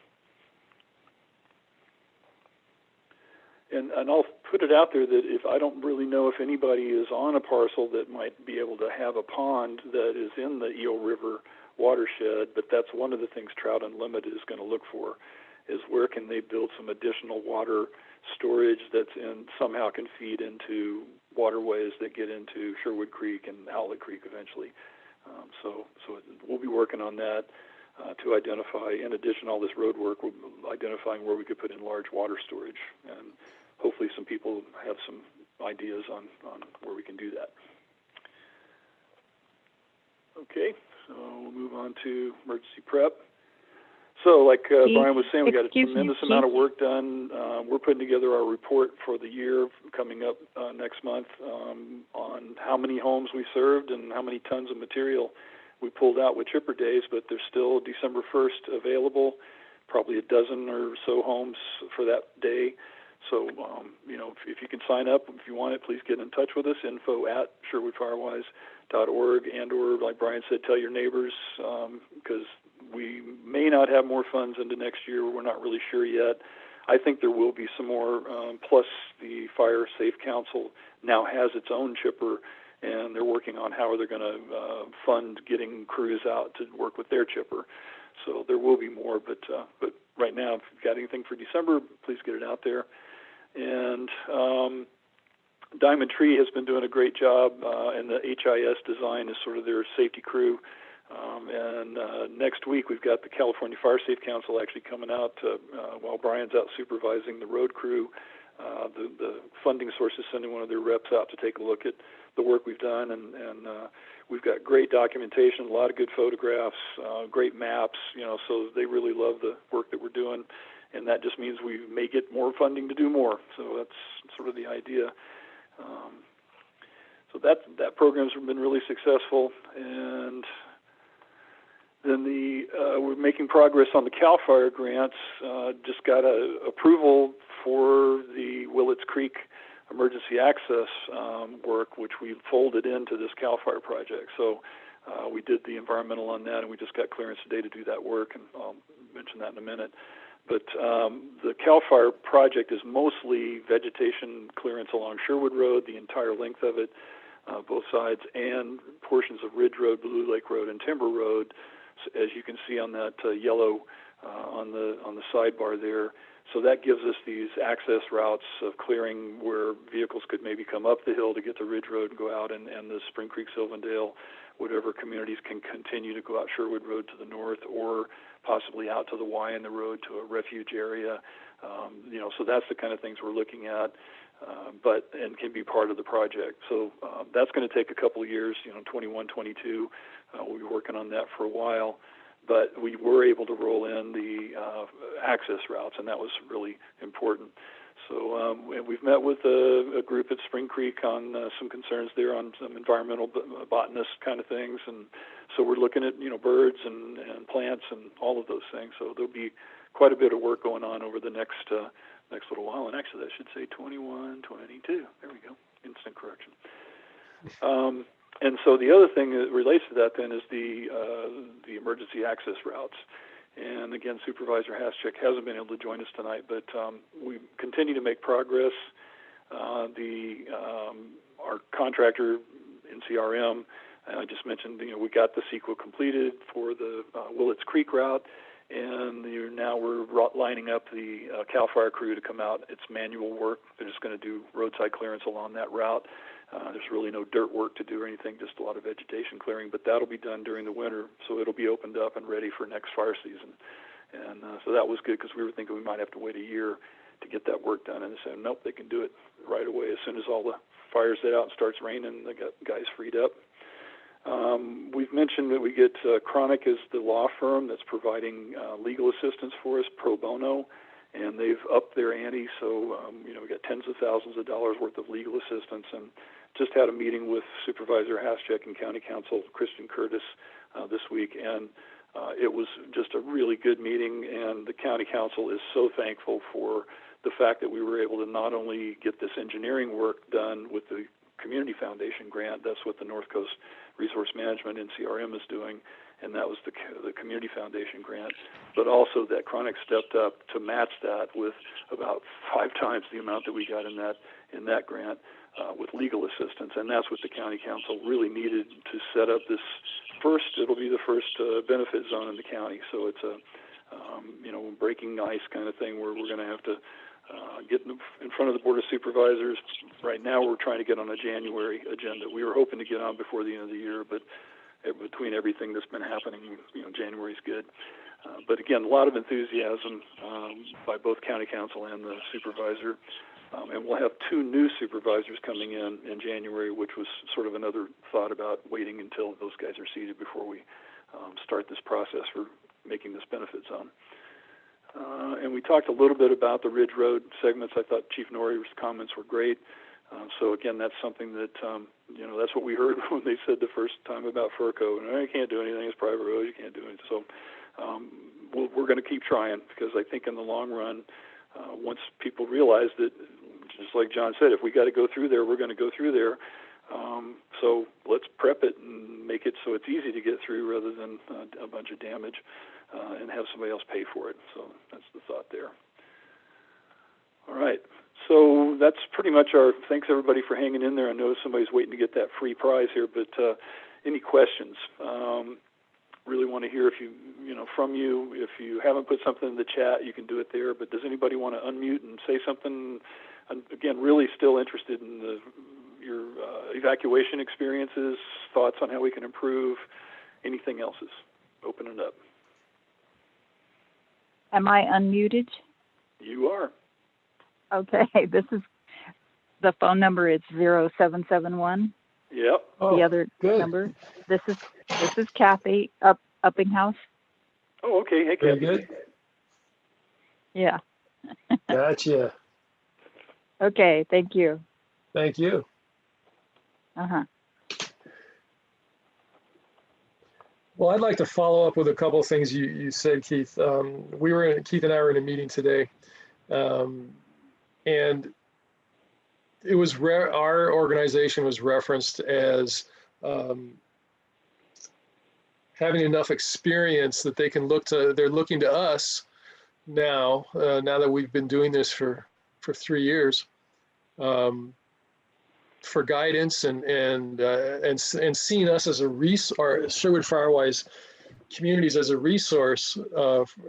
S1: And I'll put it out there that if I don't really know if anybody is on a parcel that might be able to have a pond that is in the Eel River watershed, but that's one of the things Trout Unlimited is going to look for, is where can they build some additional water storage that's somehow can feed into waterways that get into Sherwood Creek and Outlet Creek eventually. So we'll be working on that to identify, in addition to all this road work, we're identifying where we could put in large water storage, and hopefully some people have some ideas on where we can do that. Okay, so we'll move on to emergency prep. So like Brian was saying, we got a tremendous amount of work done. We're putting together our report for the year coming up next month on how many homes we served and how many tons of material we pulled out with chipper days, but there's still December 1st available, probably a dozen or so homes for that day. So, if you can sign up, if you want it, please get in touch with us, info@sherwoodfirewise.org, and or, like Brian said, tell your neighbors, because we may not have more funds into next year. We're not really sure yet. I think there will be some more, plus the Fire Safe Council now has its own chipper, and they're working on how they're going to fund getting crews out to work with their chipper. So there will be more, but right now, if you've got anything for December, please get it out there. And Diamond Tree has been doing a great job, and the HIS design is sort of their safety crew. And next week, we've got the California Fire Safe Council actually coming out while Brian's out supervising the road crew. The funding source is sending one of their reps out to take a look at the work we've done, and we've got great documentation, a lot of good photographs, great maps, so they really love the work that we're doing, and that just means we may get more funding to do more. So that's sort of the idea. So that program's been really successful, and then we're making progress on the CAL FIRE grants. Just got approval for the Willits Creek emergency access work, which we folded into this CAL FIRE project. So we did the environmental on that, and we just got clearance today to do that work, and I'll mention that in a minute. But the CAL FIRE project is mostly vegetation clearance along Sherwood Road, the entire length of it. both sides, and portions of Ridge Road, Blue Lake Road, and Timber Road, as you can see on that yellow on the sidebar there. So that gives us these access routes of clearing where vehicles could maybe come up the hill to get to Ridge Road and go out, and the Spring Creek, Sylvandale, whatever communities can continue to go out Sherwood Road to the north, or possibly out to the Y in the road to a refuge area. So that's the kind of things we're looking at, and can be part of the project. So that's going to take a couple of years, 21, 22. We'll be working on that for a while. But we were able to roll in the access routes, and that was really important. So we've met with a group at Spring Creek on some concerns there on some environmental botanist kind of things, and so we're looking at birds and plants and all of those things. So there'll be quite a bit of work going on over the next little while, and actually that should say 21, 22. There we go, instant correction. And so the other thing that relates to that then is the emergency access routes. And again, Supervisor Haschek hasn't been able to join us tonight, but we continue to make progress. Our contractor, NCRM, I just mentioned, we got the CEQA completed for the Willits Creek route, and now we're lining up the CAL FIRE crew to come out. It's manual work. They're just going to do roadside clearance along that route. There's really no dirt work to do or anything, just a lot of vegetation clearing, but that'll be done during the winter, so it'll be opened up and ready for next fire season. And so that was good, because we were thinking we might have to wait a year to get that work done, and they said, nope, they can do it right away. As soon as all the fires get out and starts raining, they got guys freed up. We've mentioned that we get Chronic is the law firm that's providing legal assistance for us pro bono, and they've upped their ante, so we got tens of thousands of dollars worth of legal assistance, and just had a meeting with Supervisor Haschek and County Counsel Christian Curtis this week, and it was just a really good meeting, and the County Council is so thankful for the fact that we were able to not only get this engineering work done with the Community Foundation grant, that's what the North Coast Resource Management NCRM is doing, and that was the Community Foundation grant, but also that Chronic stepped up to match that with about 5 times the amount that we got in that grant with legal assistance, and that's what the County Council really needed to set up this it'll be the first benefit zone in the county, so it's a breaking ice kind of thing where we're going to have to get in front of the Board of Supervisors. Right now we're trying to get on a January agenda. We were hoping to get on before the end of the year, but between everything that's been happening, January's good. But again, a lot of enthusiasm by both County Council and the Supervisor. And we'll have 2 new supervisors coming in January, which was sort of another thought about waiting until those guys are seated before we start this process for making this benefit zone. And we talked a little bit about the Ridge Road segments. I thought Chief Norrie's comments were great. So again, that's something that, that's what we heard when they said the first time about FERCO. You can't do anything, it's private road, you can't do anything. So we're going to keep trying, because I think in the long run, once people realize that, just like John said, if we got to go through there, we're going to go through there. So let's prep it and make it so it's easy to get through rather than a bunch of damage, and have somebody else pay for it. So that's the thought there. All right. So that's pretty much our thanks, everybody, for hanging in there. I know somebody's waiting to get that free prize here, but any questions? Really want to hear from you. If you haven't put something in the chat, you can do it there. But does anybody want to unmute and say something? And again, really still interested in your evacuation experiences, thoughts on how we can improve, anything else is open it up.
S10: Am I unmuted?
S1: You are.
S10: Okay, this is the phone number. It's 0771.
S1: Yep.
S10: The other number. This is Kathy Uppinghouse.
S1: Oh, okay. Hey,
S2: Very
S1: Kathy.
S2: good.
S10: Yeah.
S2: Gotcha.
S10: Okay. Thank you.
S2: Thank you. Well, I'd like to follow up with a couple of things you said, Keith. Keith and I were in a meeting today, and it was our organization was referenced as having enough experience that they can they're looking to us now that we've been doing this for 3 years, for guidance and seeing us as a resource, Sherwood Firewise Communities as a resource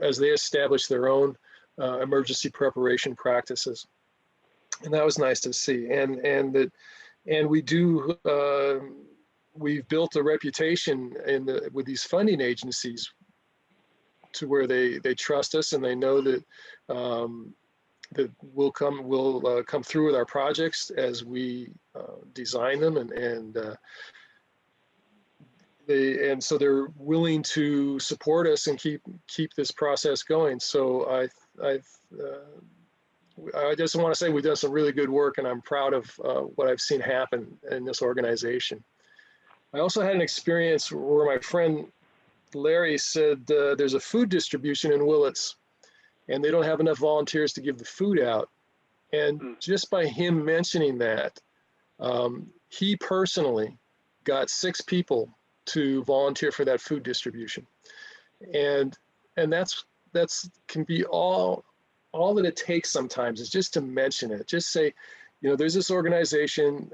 S2: as they establish their own emergency preparation practices. And that was nice to see. And we do, we've built a reputation with these funding agencies to where they trust us and they know that that we'll come through with our projects as we design them, and so they're willing to support us and keep this process going. So I just want to say we've done some really good work, and I'm proud of what I've seen happen in this organization. I also had an experience where my friend Larry said there's a food distribution in Willits, and they don't have enough volunteers to give the food out. And just by him mentioning that, he personally got 6 people to volunteer for that food distribution. And that's can be all that it takes sometimes, is just to mention it. Just say, you know, there's this organization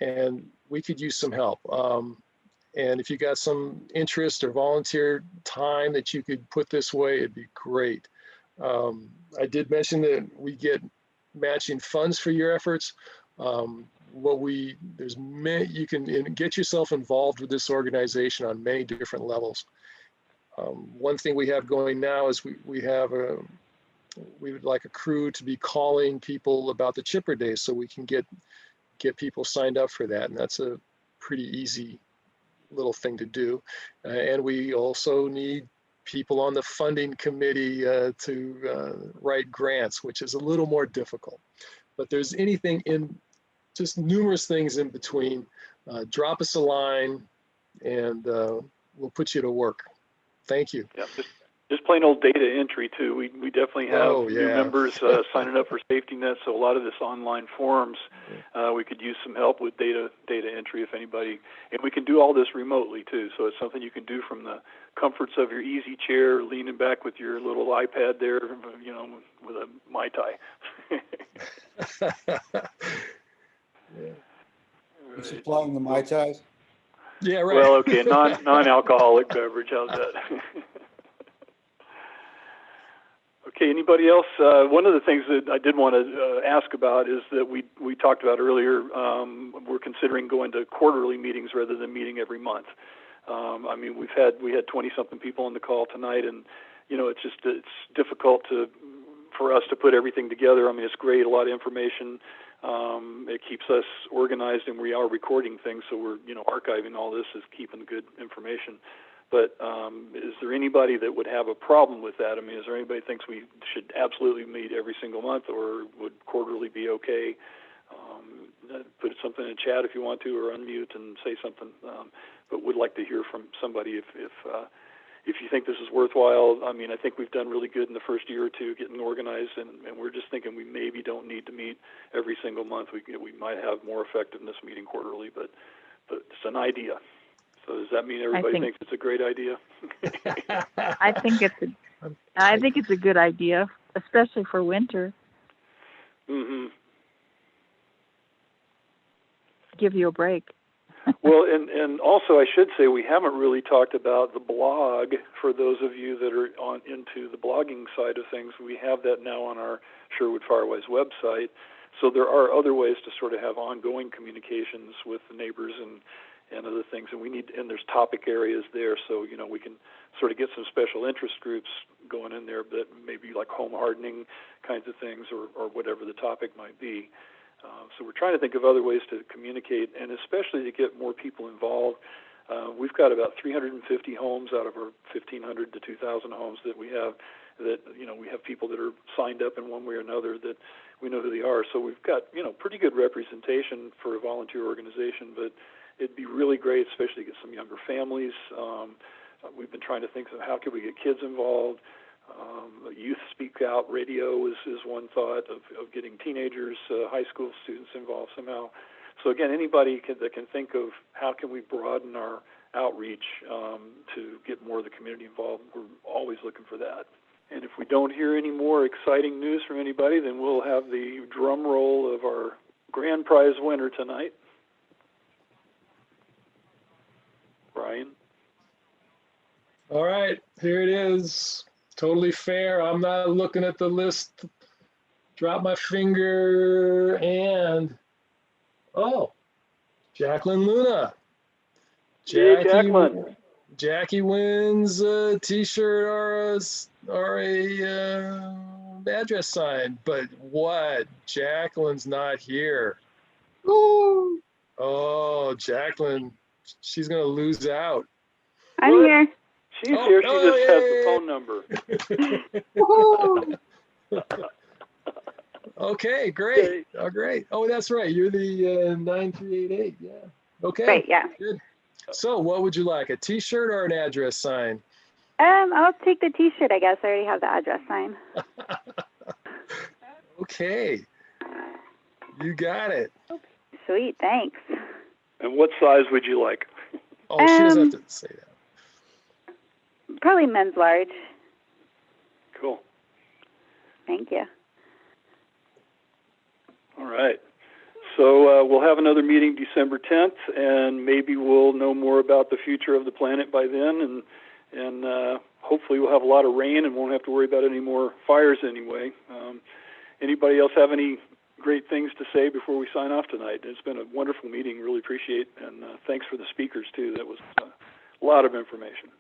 S2: and we could use some help. And if you got some interest or volunteer time that you could put this way, it'd be great. I did mention that we get matching funds for your efforts. You can get yourself involved with this organization on many different levels. One thing we have going now is we would like a crew to be calling people about the chipper days, so we can get people signed up for that, and that's a pretty easy little thing to do. And we also need people on the funding committee to write grants, which is a little more difficult. But there's anything just numerous things in between. Drop us a line and we'll put you to work. Thank you.
S1: Yeah, just plain old data entry too. We definitely have new members signing up for safety net. So a lot of this online forums, we could use some help with data entry if anybody, and we can do all this remotely too. So it's something you can do from the comforts of your easy chair, leaning back with your little iPad there, you know, with a Mai Tai.
S6: Yeah. You supplying the Mai Tais?
S2: Yeah, right.
S1: Well, okay, non-alcoholic beverage. How's that? Okay, anybody else? One of the things that I did want to ask about is that we talked about earlier, we're considering going to quarterly meetings rather than meeting every month. I mean, we had 20-something people on the call tonight, and you know, it's difficult for us to put everything together. I mean, it's great, a lot of information. It keeps us organized, and we are recording things, so we're archiving all this, is keeping good information. But is there anybody that would have a problem with that? I mean, is there anybody who thinks we should absolutely meet every single month, or would quarterly be okay? Put something in the chat if you want to, or unmute and say something. But would like to hear from somebody if you think this is worthwhile. I mean, I think we've done really good in the first year or two getting organized, and we're just thinking we maybe don't need to meet every single month. We might have more effectiveness meeting quarterly, but it's an idea. So does that mean everybody thinks it's a great idea?
S12: I think it's a good idea, especially for winter.
S1: Mm-hmm.
S12: Give you a break.
S1: Well, and also I should say we haven't really talked about the blog. For those of you that are into the blogging side of things, we have that now on our Sherwood Firewise website. So there are other ways to sort of have ongoing communications with the neighbors and other things, and there's topic areas there, so we can sort of get some special interest groups going in there, that maybe like home hardening kinds of things, or whatever the topic might be. So we're trying to think of other ways to communicate, and especially to get more people involved. We've got about 350 homes out of our 1,500 to 2,000 homes that we have, that we have people that are signed up in one way or another that we know who they are. So we've got pretty good representation for a volunteer organization, but it'd be really great, especially to get some younger families. We've been trying to think of how can we get kids involved. Youth Speak Out radio is one thought of getting teenagers, high school students involved somehow. So again, anybody that can think of how can we broaden our outreach to get more of the community involved, we're always looking for that. And if we don't hear any more exciting news from anybody, then we'll have the drum roll of our grand prize winner tonight. Brian.
S2: All right, here it is. Totally fair. I'm not looking at the list. Drop my finger and, oh, Jacqueline Luna.
S1: Yay, Jacqueline.
S2: Jackie wins a t-shirt or a address sign, but what? Jacqueline's not here.
S11: Ooh,
S2: Oh, Jacqueline, she's gonna lose out.
S11: I'm
S1: What?
S11: here.
S1: She's here. She just has the phone number.
S2: Okay, great.
S1: Okay.
S2: Oh, great. Oh, that's right. You're the 9388. Yeah. Okay.
S11: Right, yeah.
S2: Good. So, what would you like? A T-shirt or an address sign?
S11: I'll take the T-shirt, I guess. I already have the address sign.
S2: Okay. You got it.
S11: Sweet, thanks.
S1: And what size would you like?
S2: Oh, she doesn't have to say that.
S11: Probably men's large.
S1: Cool.
S11: Thank you.
S1: All right. So we'll have another meeting December 10th, and maybe we'll know more about the future of the planet by then, and hopefully we'll have a lot of rain and won't have to worry about any more fires anyway. Anybody else have any great things to say before we sign off tonight? It's been a wonderful meeting. Really appreciate, and thanks for the speakers too. That was a lot of information.